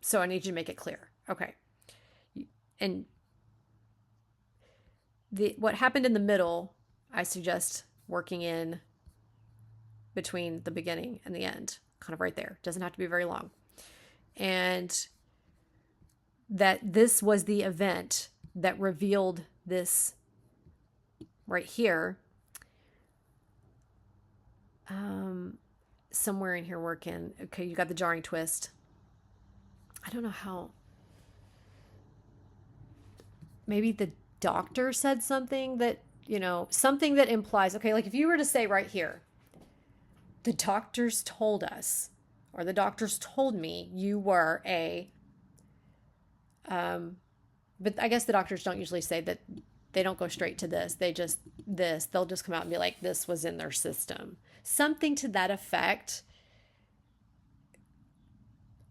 so I need you to make it clear. Okay. And what happened in the middle, I suggest working in between the beginning and the end, kind of right there. Doesn't have to be very long. And that this was the event that revealed this right here. Somewhere in here working. Okay, you got the jarring twist. I don't know how. Maybe the doctor said something that, something that implies, okay, like if you were to say right here, the doctors told us, or the doctors told me you were but I guess the doctors don't usually say that. They don't go straight to this. They'll just come out and be like, this was in their system. Something to that effect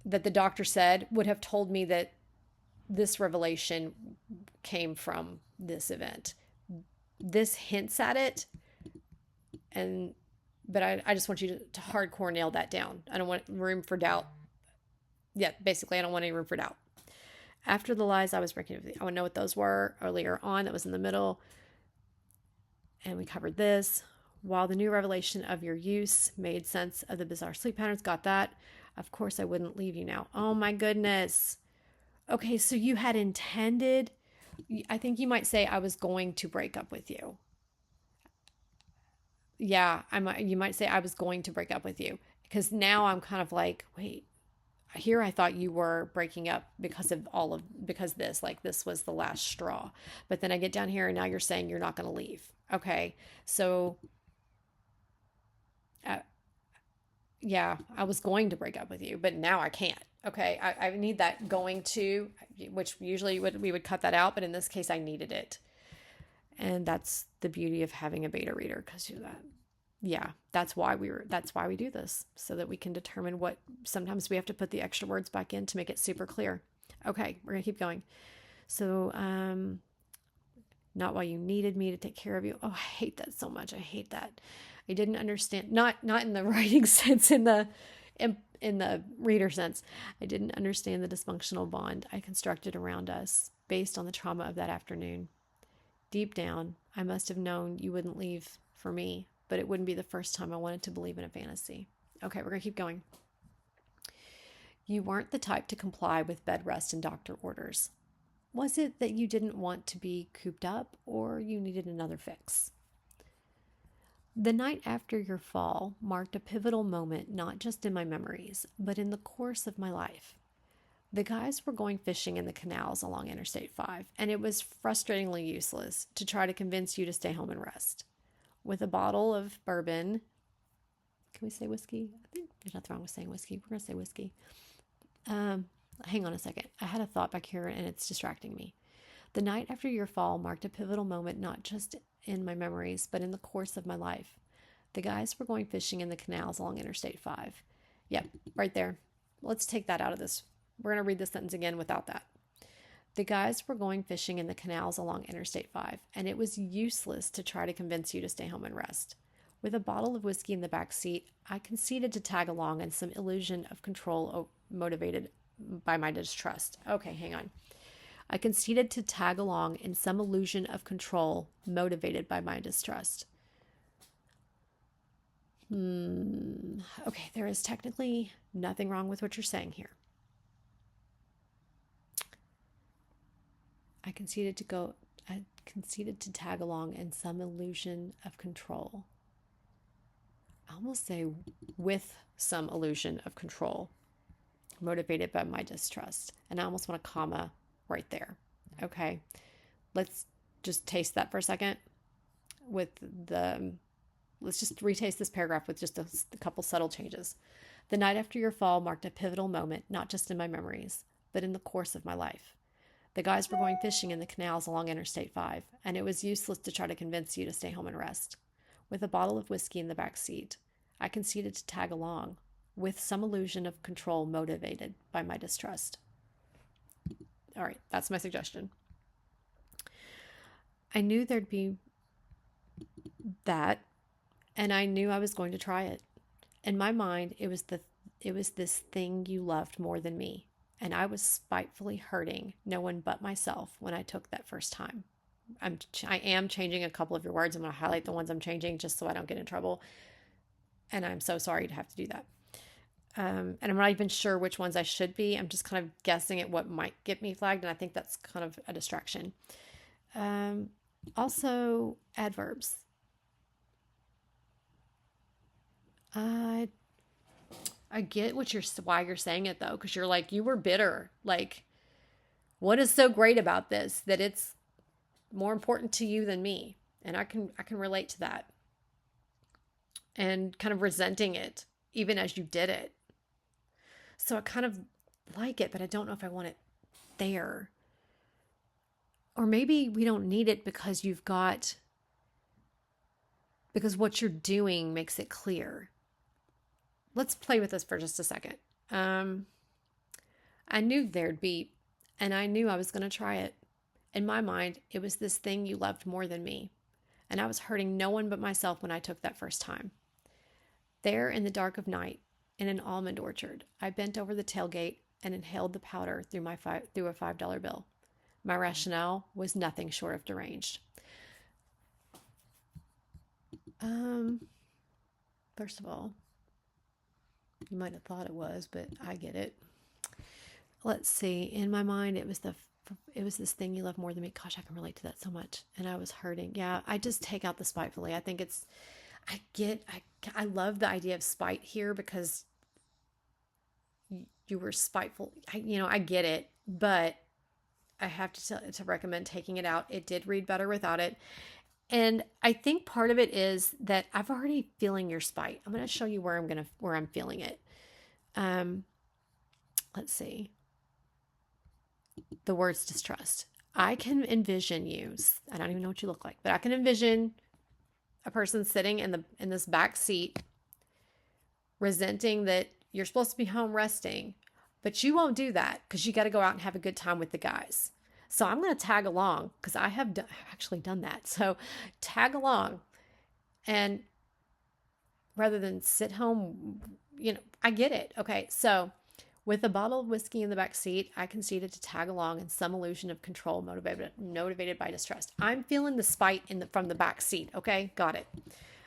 that the doctor said would have told me that this revelation came from this event. This hints at it. But I just want you to hardcore nail that down. I don't want room for doubt. Yeah, basically, I don't want any room for doubt. After the lies I was breaking, I want to know what those were earlier on. That was in the middle. And we covered this. While the new revelation of your use made sense of the bizarre sleep patterns, got that. Of course, I wouldn't leave you now. Oh my goodness. Okay, so you had intended, I think you might say, I was going to break up with you. Yeah, you might say I was going to break up with you. Because now I'm kind of like, wait. Here I thought you were breaking up because this was the last straw. But then I get down here and now you're saying you're not going to leave. Okay. So yeah, I was going to break up with you, but now I can't. Okay, I need that going to, which usually we would cut that out, but in this case, I needed it. And that's the beauty of having a beta reader, because you that. Yeah, that's why we do this, so that we can determine what, sometimes we have to put the extra words back in to make it super clear. Okay, we're gonna keep going. So, not why you needed me to take care of you. Oh, I hate that so much. I hate that. I didn't understand, not in the writing sense, in the reader sense. I didn't understand the dysfunctional bond I constructed around us based on the trauma of that afternoon. Deep down, I must have known you wouldn't leave for me, but it wouldn't be the first time I wanted to believe in a fantasy. Okay, we're going to keep going. You weren't the type to comply with bed rest and doctor orders. Was it that you didn't want to be cooped up, or you needed another fix? The night after your fall marked a pivotal moment, not just in my memories, but in the course of my life. The guys were going fishing in the canals along Interstate 5, and it was frustratingly useless to try to convince you to stay home and rest. With a bottle of bourbon, can we say whiskey? I think there's nothing wrong with saying whiskey. We're going to say whiskey. Hang on a second. I had a thought back here and it's distracting me. The night after your fall marked a pivotal moment, not just in my memories, but in the course of my life. The guys were going fishing in the canals along Interstate 5. Yep, right there. Let's take that out of this. We're going to read this sentence again without that. The guys were going fishing in the canals along Interstate 5, and it was useless to try to convince you to stay home and rest. With a bottle of whiskey in the back seat, I conceded to tag along in some illusion of control motivated by my distrust. Okay, hang on. I conceded to tag along in some illusion of control motivated by my distrust. Okay, there is technically nothing wrong with what you're saying here. I conceded to tag along in some illusion of control. I almost say with some illusion of control, motivated by my distrust. And I almost want a comma right there. Okay. Let's just taste that for a second let's just retaste this paragraph with just a couple subtle changes. The night after your fall marked a pivotal moment, not just in my memories, but in the course of my life. The guys were going fishing in the canals along Interstate 5, and it was useless to try to convince you to stay home and rest. With a bottle of whiskey in the back seat, I conceded to tag along, with some illusion of control motivated by my distrust. All right, that's my suggestion. I knew there'd be that, and I knew I was going to try it. In my mind, it was this thing you loved more than me, and I was spitefully hurting no one but myself when I took that first time. I am changing a couple of your words. I'm going to highlight the ones I'm changing just so I don't get in trouble. And I'm so sorry to have to do that. And I'm not even sure which ones I should be. I'm just kind of guessing at what might get me flagged, and I think that's kind of a distraction. Also, adverbs. I get why you're saying it though, because you're like, you were bitter. Like, what is so great about this that it's more important to you than me? And I can relate to that. And kind of resenting it even as you did it. So I kind of like it, but I don't know if I want it there. Or maybe we don't need it because what you're doing makes it clear. Let's play with this for just a second. I knew there'd be, and I knew I was going to try it. In my mind, it was this thing you loved more than me. And I was hurting no one but myself when I took that first time. There in the dark of night, in an almond orchard, I bent over the tailgate and inhaled the powder through a $5 bill. My rationale was nothing short of deranged. First of all, you might have thought it was, but I get it. Let's see. In my mind, it was this thing you love more than me. Gosh, I can relate to that so much. And I was hurting. Yeah, I just take out the spitefully. I think I love the idea of spite here because you were spiteful. I get it, but I have to recommend taking it out. It did read better without it. And I think part of it is that I've already feeling your spite. I'm going to show you where I'm feeling it. let's see, the words distrust. I can envision you. I don't even know what you look like, but I can envision a person sitting in this back seat, resenting that you're supposed to be home resting, but you won't do that because you got to go out and have a good time with the guys. So I'm going to tag along because I have actually done that. So tag along, and rather than sit home, I get it. Okay, so with a bottle of whiskey in the back seat, I conceded to tag along in some illusion of control, motivated by distrust. I'm feeling the spite from the back seat. Okay, got it.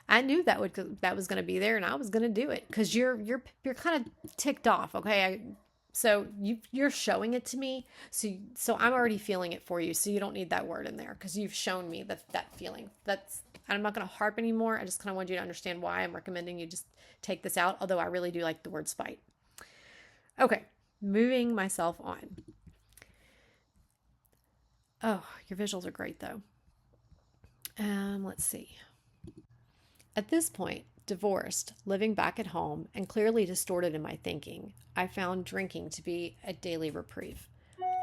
I knew that was going to be there, and I was going to do it because you're kind of ticked off. Okay, so you're showing it to me, so I'm already feeling it for you. So you don't need that word in there because you've shown me that feeling. I'm not going to harp anymore. I just kind of want you to understand why I'm recommending you just take this out. Although I really do like the word spite. Okay, moving myself on. Oh, your visuals are great though. Let's see. At this point, divorced, living back at home, and clearly distorted in my thinking, I found drinking to be a daily reprieve.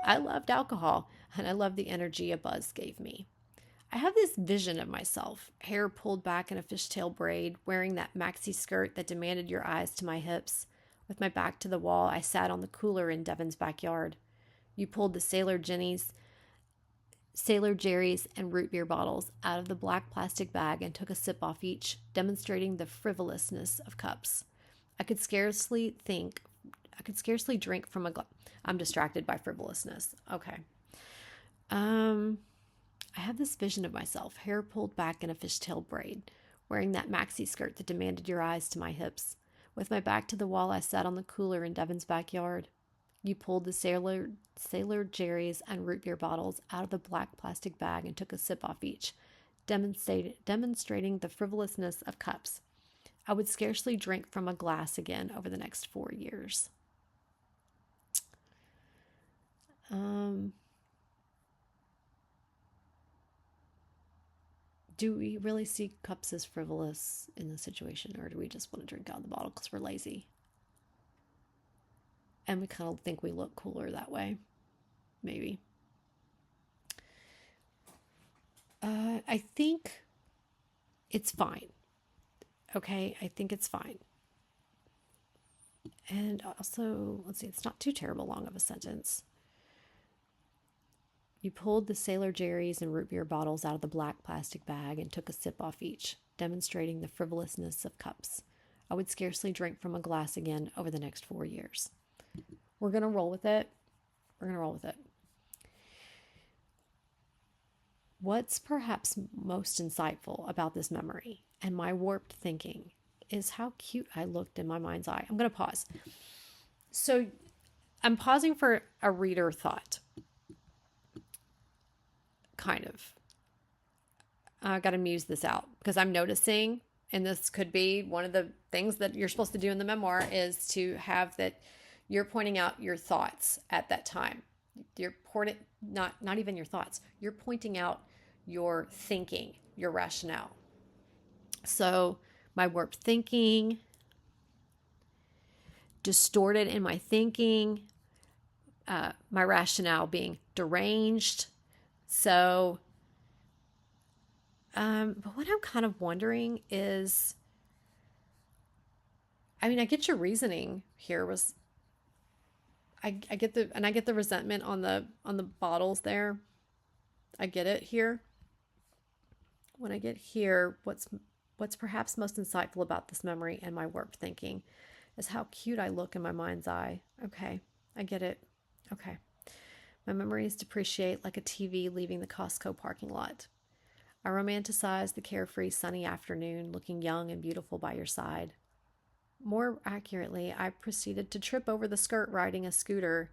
I loved alcohol, and I loved the energy a buzz gave me. I have this vision of myself, hair pulled back in a fishtail braid, wearing that maxi skirt that demanded your eyes to my hips. With my back to the wall, I sat on the cooler in Devin's backyard. You pulled the Sailor Jerry's, and root beer bottles out of the black plastic bag and took a sip off each, demonstrating the frivolousness of cups. I could scarcely drink from a glass. I'm distracted by frivolousness. Okay. I have this vision of myself, hair pulled back in a fishtail braid, wearing that maxi skirt that demanded your eyes to my hips. With my back to the wall, I sat on the cooler in Devin's backyard. You pulled the Sailor Jerry's and root beer bottles out of the black plastic bag and took a sip off each, demonstrating the frivolousness of cups. I would scarcely drink from a glass again over the next 4 years. Do we really see cups as frivolous in this situation, or do we just want to drink out of the bottle because we're lazy? And we kind of think we look cooler that way. Maybe. I think it's fine. Okay, I think it's fine. And also, let's see, it's not too terrible long of a sentence. You pulled the Sailor Jerry's and root beer bottles out of the black plastic bag and took a sip off each, demonstrating the frivolousness of cups. I would scarcely drink from a glass again over the next 4 years. We're going to roll with it. What's perhaps most insightful about this memory and my warped thinking is how cute I looked in my mind's eye. I'm going to pause. So I'm pausing for a reader thought. Kind of. I got to muse this out because I'm noticing, and this could be one of the things that you're supposed to do in the memoir, is to have that you're pointing out your thoughts at that time. You're not even your thoughts. You're pointing out your thinking, your rationale. So my warped thinking, distorted in my thinking, my rationale being deranged. So, but what I'm kind of wondering is, I mean, I get your reasoning here was, I get the resentment on the bottles there. I get it here. When I get here, what's perhaps most insightful about this memory and my warped thinking is how cute I look in my mind's eye. Okay, I get it. Okay. My memories depreciate like a TV leaving the Costco parking lot. I romanticize the carefree sunny afternoon, looking young and beautiful by your side. More accurately, I proceeded to trip over the skirt riding a scooter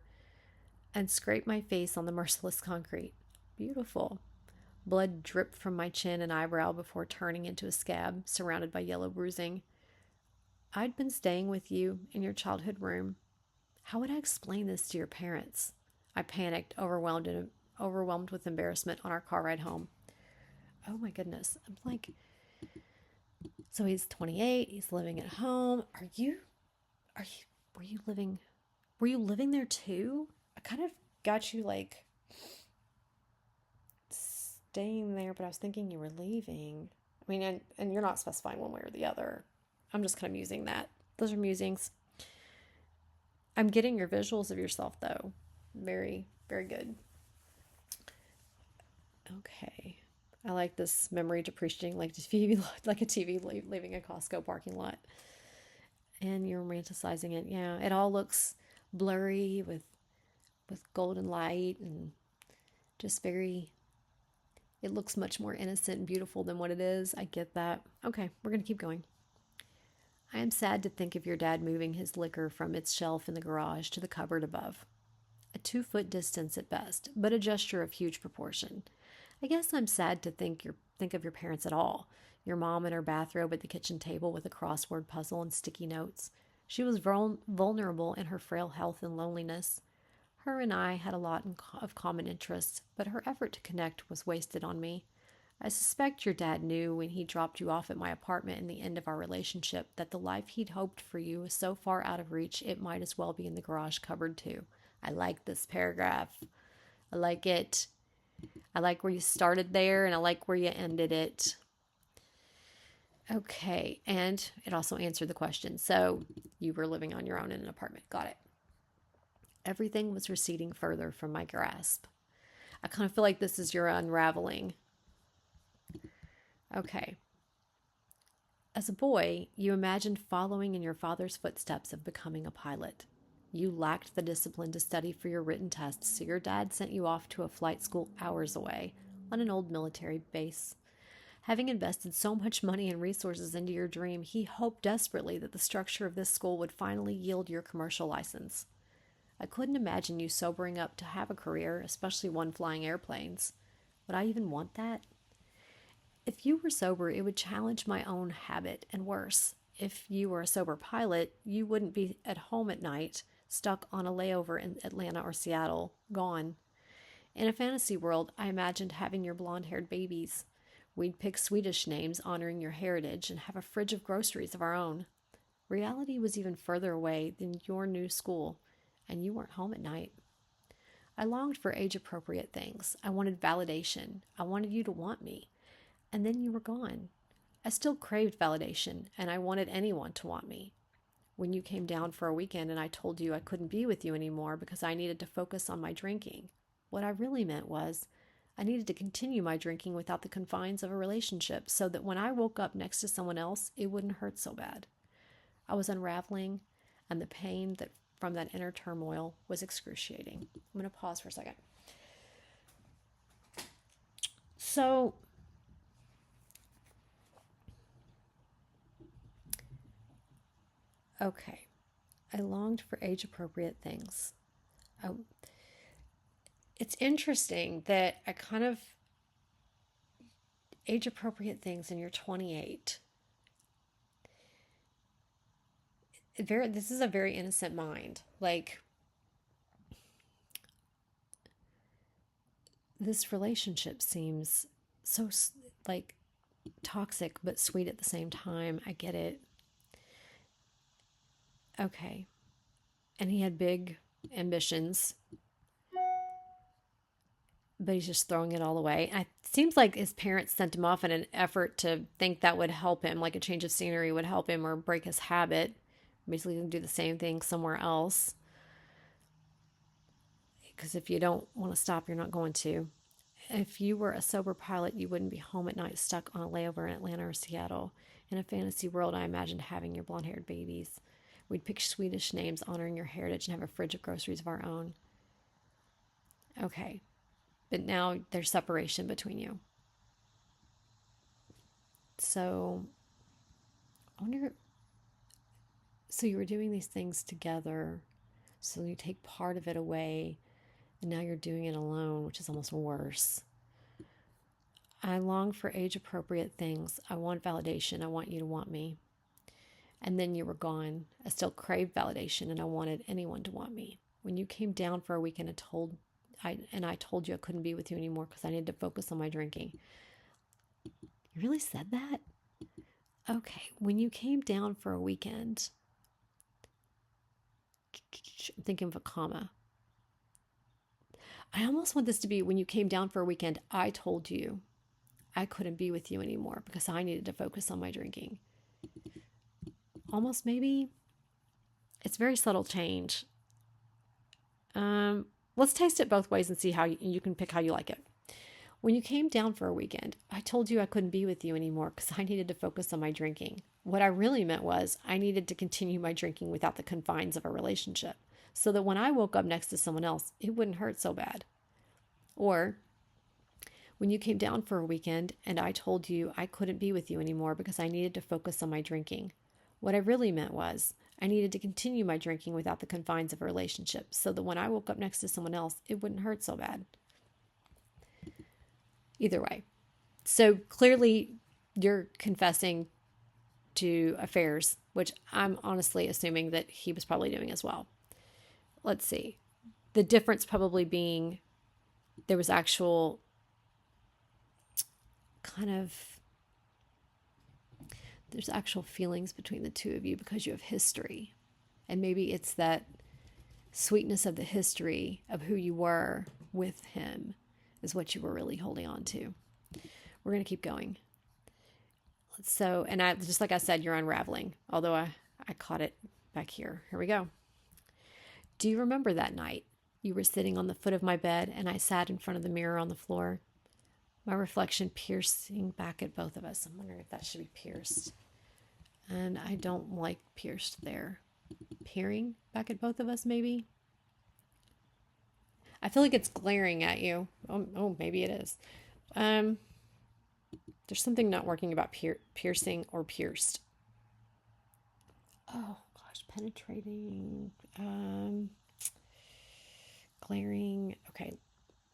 and scrape my face on the merciless concrete. Beautiful. Blood dripped from my chin and eyebrow before turning into a scab, surrounded by yellow bruising. I'd been staying with you in your childhood room. How would I explain this to your parents? I panicked, overwhelmed with embarrassment on our car ride home. Oh my goodness. I'm like, so he's 28, he's living at home. Were you living Were you living there too? I kind of got you like staying there, but I was thinking you were leaving. I mean, and you're not specifying one way or the other. I'm just kind of musing that. Those are musings. I'm getting your visuals of yourself though. Very, very good. Okay. I like this memory depreciating like like a TV leaving a Costco parking lot. And you're romanticizing it. Yeah, it all looks blurry with golden light and just very, it looks much more innocent and beautiful than what it is. I get that. Okay, we're going to keep going. I am sad to think of your dad moving his liquor from its shelf in the garage to the cupboard above. A 2-foot distance at best, but a gesture of huge proportion. I guess I'm sad to think of your parents at all. Your mom in her bathrobe at the kitchen table with a crossword puzzle and sticky notes. She was vulnerable in her frail health and loneliness. Her and I had a lot of common interests, but her effort to connect was wasted on me. I suspect your dad knew when he dropped you off at my apartment in the end of our relationship that the life he'd hoped for you was so far out of reach it might as well be in the garage cupboard too. I like this paragraph. I like it. I like where you started there, and I like where you ended it. Okay, and it also answered the question. So you were living on your own in an apartment. Got it. Everything was receding further from my grasp. I kind of feel like this is your unraveling. Okay. As a boy, you imagined following in your father's footsteps of becoming a pilot. You lacked the discipline to study for your written tests, so your dad sent you off to a flight school hours away on an old military base. Having invested so much money and resources into your dream, he hoped desperately that the structure of this school would finally yield your commercial license. I couldn't imagine you sobering up to have a career, especially one flying airplanes. Would I even want that? If you were sober, it would challenge my own habit, and worse, if you were a sober pilot, you wouldn't be at home at night, stuck on a layover in Atlanta or Seattle, gone. In a fantasy world, I imagined having your blonde-haired babies. We'd pick Swedish names honoring your heritage and have a fridge of groceries of our own. Reality was even further away than your new school, and you weren't home at night. I longed for age-appropriate things. I wanted validation. I wanted you to want me. And then you were gone. I still craved validation, and I wanted anyone to want me. When you came down for a weekend and I told you I couldn't be with you anymore because I needed to focus on my drinking, what I really meant was I needed to continue my drinking without the confines of a relationship so that when I woke up next to someone else, it wouldn't hurt so bad. I was unraveling, and the pain that from that inner turmoil was excruciating. I'm going to pause for a second. So, okay, I longed for age-appropriate things. It's interesting that I kind of age-appropriate things, and you're 28. This is a very innocent mind. Like, this relationship seems so like toxic but sweet at the same time. I get it. Okay. And he had big ambitions, but he's just throwing it all away. It seems like his parents sent him off in an effort to think that would help him, like a change of scenery would help him or break his habit. Basically, do the same thing somewhere else. Because if you don't want to stop, you're not going to. If you were a sober pilot, you wouldn't be home at night stuck on a layover in Atlanta or Seattle. In a fantasy world, I imagined having your blonde-haired babies. We'd pick Swedish names honoring your heritage and have a fridge of groceries of our own. Okay. But now there's separation between you. So, I wonder... So you were doing these things together, so you take part of it away, and now you're doing it alone, which is almost worse. I long for age-appropriate things. I want validation. I want you to want me. And then you were gone. I still craved validation, and I wanted anyone to want me. When you came down for a weekend, I told you I couldn't be with you anymore because I needed to focus on my drinking. You really said that? Okay. When you came down for a weekend, I'm thinking of a comma. I almost want this to be when you came down for a weekend, I told you I couldn't be with you anymore because I needed to focus on my drinking. Almost maybe. It's very subtle change. Let's taste it both ways and see how you can pick how you like it. When you came down for a weekend, I told you I couldn't be with you anymore because I needed to focus on my drinking. What I really meant was I needed to continue my drinking without the confines of a relationship so that when I woke up next to someone else, it wouldn't hurt so bad. Or when you came down for a weekend and I told you I couldn't be with you anymore because I needed to focus on my drinking. What I really meant was I needed to continue my drinking without the confines of a relationship so that when I woke up next to someone else, it wouldn't hurt so bad. Either way. So clearly you're confessing to affairs, which I'm honestly assuming that he was probably doing as well. Let's see. The difference probably being there was actual there's actual feelings between the two of you because you have history. And maybe it's that sweetness of the history of who you were with him is what you were really holding on to. We're going to keep going. So, and I, just like I said, you're unraveling, although I caught it back here. Here we go. Do you remember that night? You were sitting on the foot of my bed and I sat in front of the mirror on the floor. My reflection piercing back at both of us. I'm wondering if that should be pierced. And I don't like pierced there. Peering back at both of us, maybe? I feel like it's glaring at you. Oh, maybe it is. There's something not working about piercing or pierced. Oh, gosh. Penetrating. Glaring. Okay.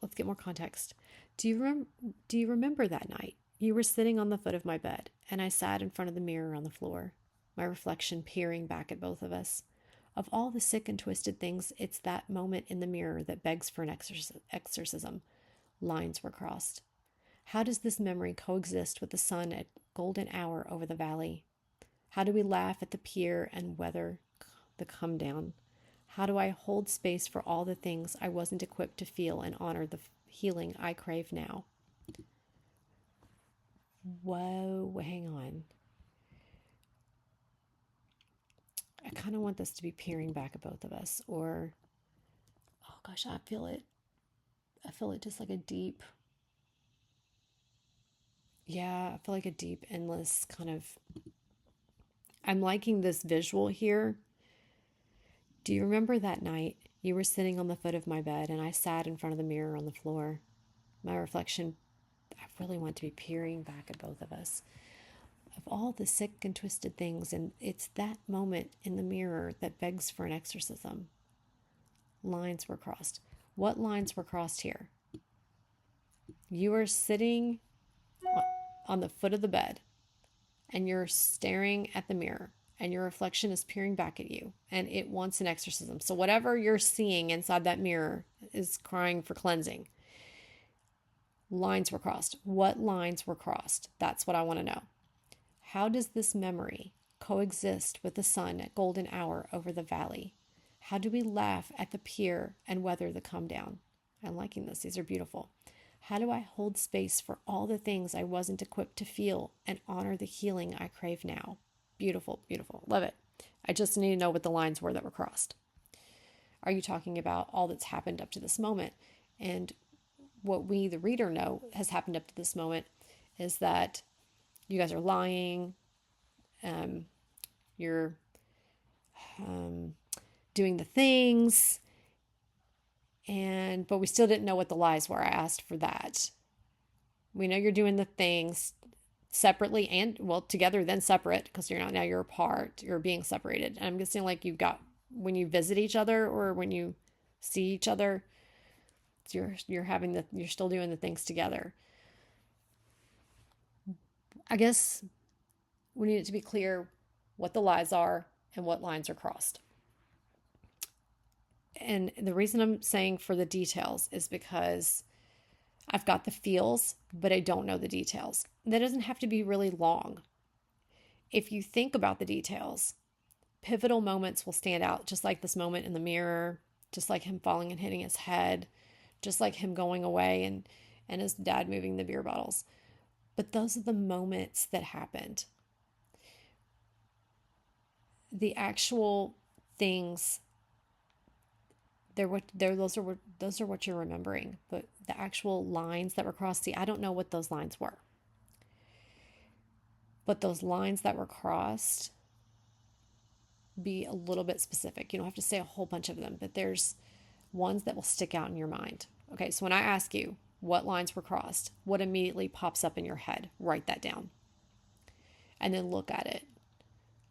Let's get more context. Do you remember that night? You were sitting on the foot of my bed, and I sat in front of the mirror on the floor, my reflection peering back at both of us. Of all the sick and twisted things, it's that moment in the mirror that begs for an exorcism. Lines were crossed. How does this memory coexist with the sun at golden hour over the valley? How do we laugh at the pier and weather the come down? How do I hold space for all the things I wasn't equipped to feel and honor the healing I crave now? Whoa, hang on. I kind of want this to be peering back at both of us, or, oh gosh, I feel it. I feel it just like a deep, I feel like a deep, endless kind of, I'm liking this visual here. Do you remember that night? You were sitting on the foot of my bed and I sat in front of the mirror on the floor. My reflection, I really want to be peering back at both of us. Of all the sick and twisted things, and it's that moment in the mirror that begs for an exorcism. Lines were crossed. What lines were crossed here? You are sitting on the foot of the bed and you're staring at the mirror. And your reflection is peering back at you and it wants an exorcism. So whatever you're seeing inside that mirror is crying for cleansing. Lines were crossed. What lines were crossed? That's what I want to know. How does this memory coexist with the sun at golden hour over the valley? How do we laugh at the pier and weather the come down? I'm liking this. These are beautiful. How do I hold space for all the things I wasn't equipped to feel and honor the healing I crave now? Beautiful, beautiful. Love it. I just need to know what the lines were that were crossed. Are you talking about all that's happened up to this moment? And what we, the reader, know has happened up to this moment is that you guys are lying. You're doing the things. But we still didn't know what the lies were. I asked for that. We know you're doing the things separately and, well, together, then separate, because you're not, now you're apart, you're being separated. And I'm guessing like you've got, when you visit each other or when you see each other, you're still doing the things together. I guess we need it to be clear what the lies are and what lines are crossed. And the reason I'm saying for the details is because I've got the feels, but I don't know the details. That doesn't have to be really long. If you think about the details, pivotal moments will stand out, just like this moment in the mirror, just like him falling and hitting his head, just like him going away and his dad moving the beer bottles. But those are the moments that happened. The actual things, those are what you're remembering. But the actual lines that were crossed, see, I don't know what those lines were. But those lines that were crossed, be a little bit specific. You don't have to say a whole bunch of them, but there's ones that will stick out in your mind. Okay, so when I ask you what lines were crossed, what immediately pops up in your head? Write that down. And then look at it.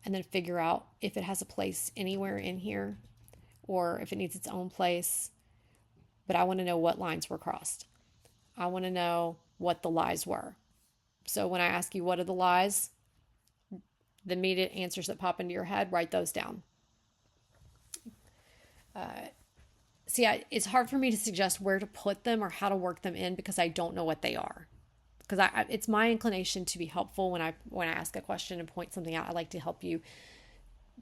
And then figure out if it has a place anywhere in here or if it needs its own place. But I want to know what lines were crossed. I want to know what the lies were. So when I ask you what are the lies, the immediate answers that pop into your head, write those down. It's hard for me to suggest where to put them or how to work them in because I don't know what they are. Because it's my inclination to be helpful when I ask a question and point something out. I like to help you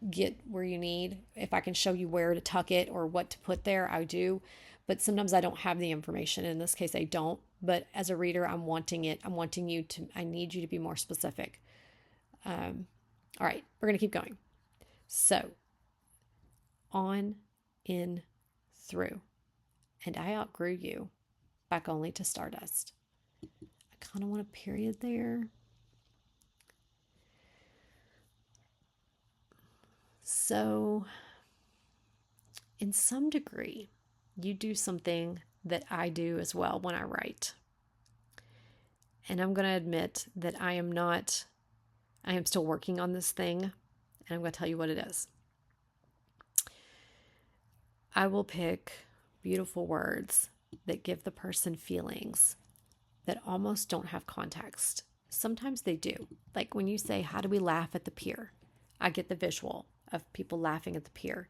get where you need. If I can show you where to tuck it or what to put there, I do. But sometimes I don't have the information. In this case, I don't. But as a reader, I need you to be more specific. All right, we're going to keep going. So, on, in, through. And I outgrew you, back only to stardust. I kind of want a period there. So, in some degree, you do something that I do as well when I write. And I'm going to admit that I am still working on this thing, and I'm going to tell you what it is. I will pick beautiful words that give the person feelings that almost don't have context. Sometimes they do. Like when you say, how do we laugh at the pier? I get the visual of people laughing at the pier.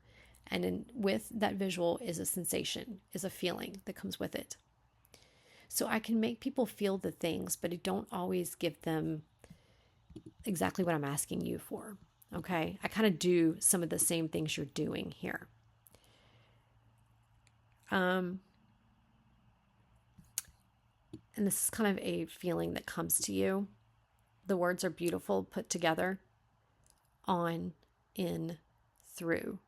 And with that visual is a sensation, is a feeling that comes with it. So I can make people feel the things, but I don't always give them exactly what I'm asking you for. Okay? I kind of do some of the same things you're doing here. And this is kind of a feeling that comes to you. The words are beautiful put together. On, in, through.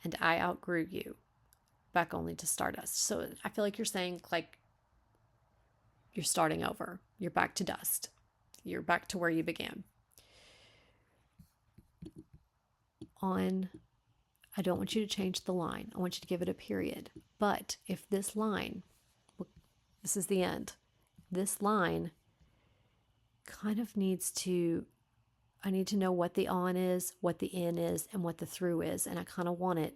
And I outgrew you, back only to stardust. So I feel like you're saying, like, you're starting over. You're back to dust. You're back to where you began. On, I don't want you to change the line. I want you to give it a period. But if this line, this is the end, this line kind of I need to know what the on is, what the in is, and what the through is. And I kind of want it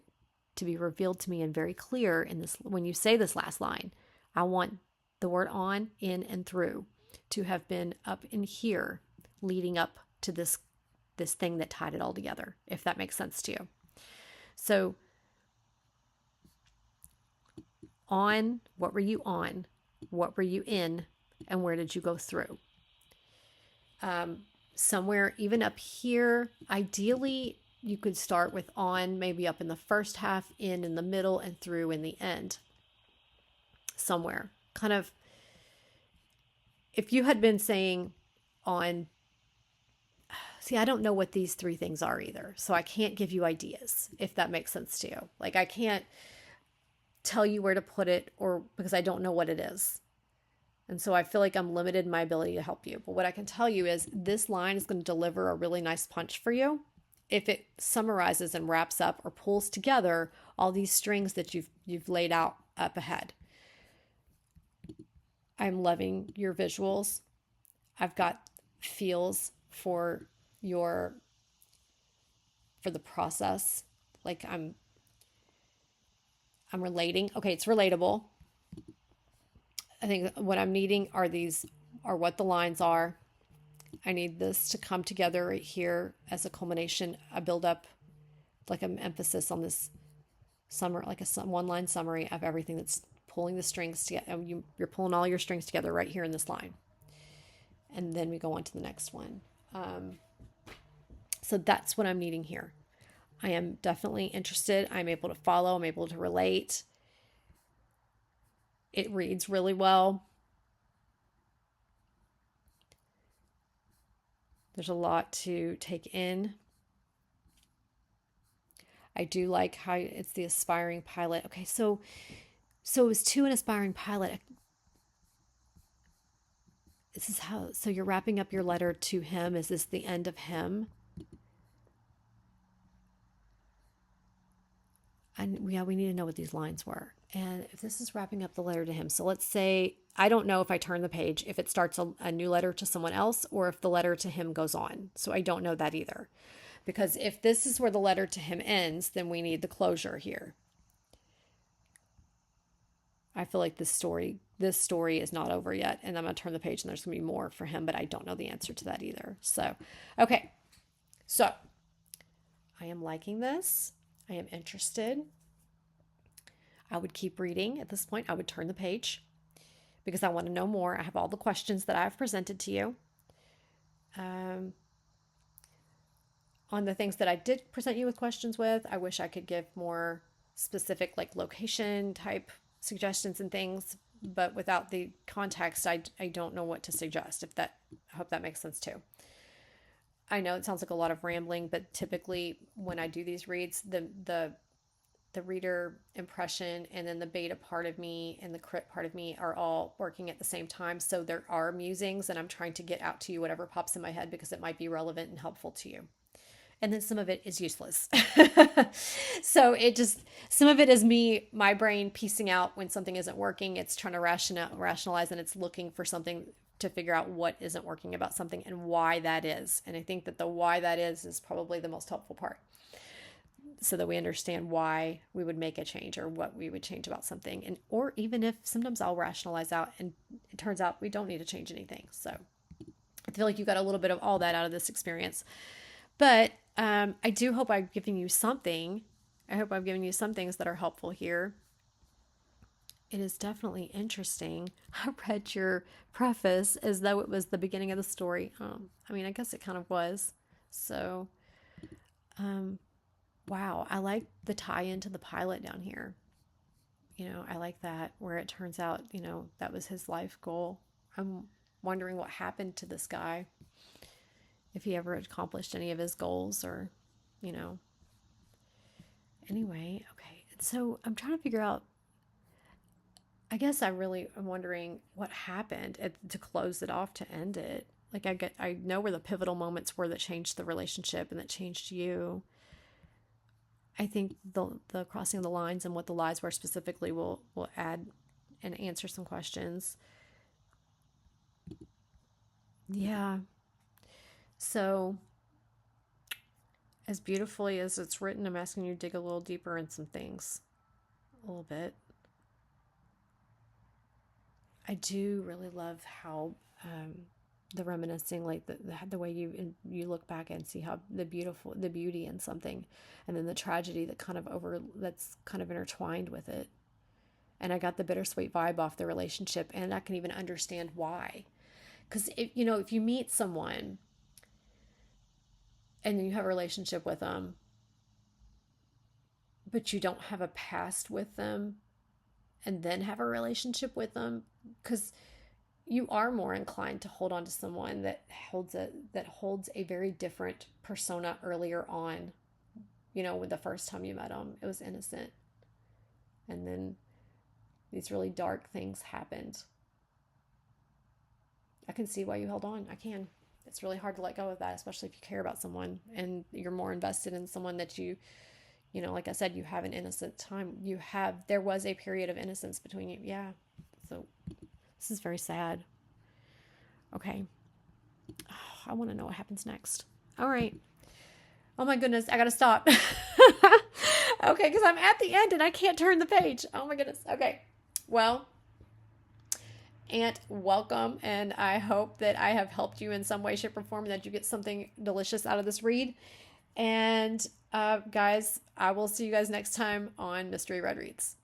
to be revealed to me and very clear in this. When you say this last line, I want the word on, in, and through to have been up in here leading up to this thing that tied it all together, if that makes sense to you. So on, what were you on? What were you in? And where did you go through? Somewhere even up here, ideally you could start with on, maybe up in the first half, in the middle, and through in the end. Somewhere. Kind of, if you had been saying on, see, I don't know what these three things are either. So I can't give you ideas, if that makes sense to you. Like I can't tell you where to put it or because I don't know what it is. And so I feel like I'm limited in my ability to help you. But what I can tell you is this line is going to deliver a really nice punch for you if it summarizes and wraps up or pulls together all these strings that you've laid out up ahead. I'm loving your visuals. I've got feels for the process. Like I'm relating. Okay, it's relatable. I think what I'm needing are what the lines are. I need this to come together right here as a culmination, a build up, like an emphasis on this like a one-line summary of everything that's pulling the strings together. And you're pulling all your strings together right here in this line. And then we go on to the next one. So that's what I'm needing here. I am definitely interested. I'm able to follow. I'm able to relate. It reads really well. There's a lot to take in. I do like how it's the aspiring pilot. Okay, so it was to an aspiring pilot. This is how, so you're wrapping up your letter to him. Is this the end of him? And yeah, we need to know what these lines were. And if this is wrapping up the letter to him, so let's say, I don't know if I turn the page, if it starts a new letter to someone else or if the letter to him goes on. So I don't know that either. Because if this is where the letter to him ends, then we need the closure here. I feel like this story is not over yet. And I'm going to turn the page and there's going to be more for him, but I don't know the answer to that either. So, okay. So I am liking this. I am interested. I would keep reading at this point. I would turn the page because I want to know more. I have all the questions that I've presented to you. On the things that I did present you with questions with, I wish I could give more specific, like location type suggestions and things, but without the context, I don't know what to suggest. I hope that makes sense too. I know it sounds like a lot of rambling, but typically when I do these reads, the reader impression and then the beta part of me and the crit part of me are all working at the same time. So there are musings and I'm trying to get out to you whatever pops in my head because it might be relevant and helpful to you. And then some of it is useless. So some of it is my brain piecing out when something isn't working. It's trying to rationalize and it's looking for something to figure out what isn't working about something and why that is. And I think that the why that is probably the most helpful part, so that we understand why we would make a change or what we would change about something. And or even if sometimes I'll rationalize out and it turns out we don't need to change anything. So I feel like you got a little bit of all that out of this experience. But I do hope I've given you something. I hope I've given you some things that are helpful here. It is definitely interesting. I read your preface as though it was the beginning of the story. I mean, I guess it kind of was. So, wow, I like the tie-in to the pilot down here. I like that where it turns out, that was his life goal. I'm wondering what happened to this guy. If he ever accomplished any of his goals or, Anyway, okay. So I'm trying to figure out, I guess I really am wondering what happened to close it off, to end it. Like I know where the pivotal moments were that changed the relationship and that changed you. I think the crossing of the lines and what the lies were specifically will add and answer some questions. Yeah. So, as beautifully as it's written, I'm asking you to dig a little deeper in some things. A little bit. I do really love how the reminiscing, like the way you look back and see how the beauty in something, and then the tragedy that's kind of intertwined with it. And I got the bittersweet vibe off the relationship, and I can even understand why. Because if you meet someone and then you have a relationship with them, but you don't have a past with them, and then have a relationship with them, because you are more inclined to hold on to someone that holds a very different persona earlier on. With the first time you met them, it was innocent, and then these really dark things happened. I can see why you held on. I can. It's really hard to let go of that, especially if you care about someone and you're more invested in someone that like I said, you have an innocent time. There was a period of innocence between you. Yeah. So this is very sad. Okay. Oh, I want to know what happens next. All right. Oh my goodness. I got to stop. Okay. Because I'm at the end and I can't turn the page. Oh my goodness. Okay. Well, Aunt, welcome, and I hope that I have helped you in some way, shape, or form, that you get something delicious out of this read. And guys, I will see you guys next time on Mystery Red Reads.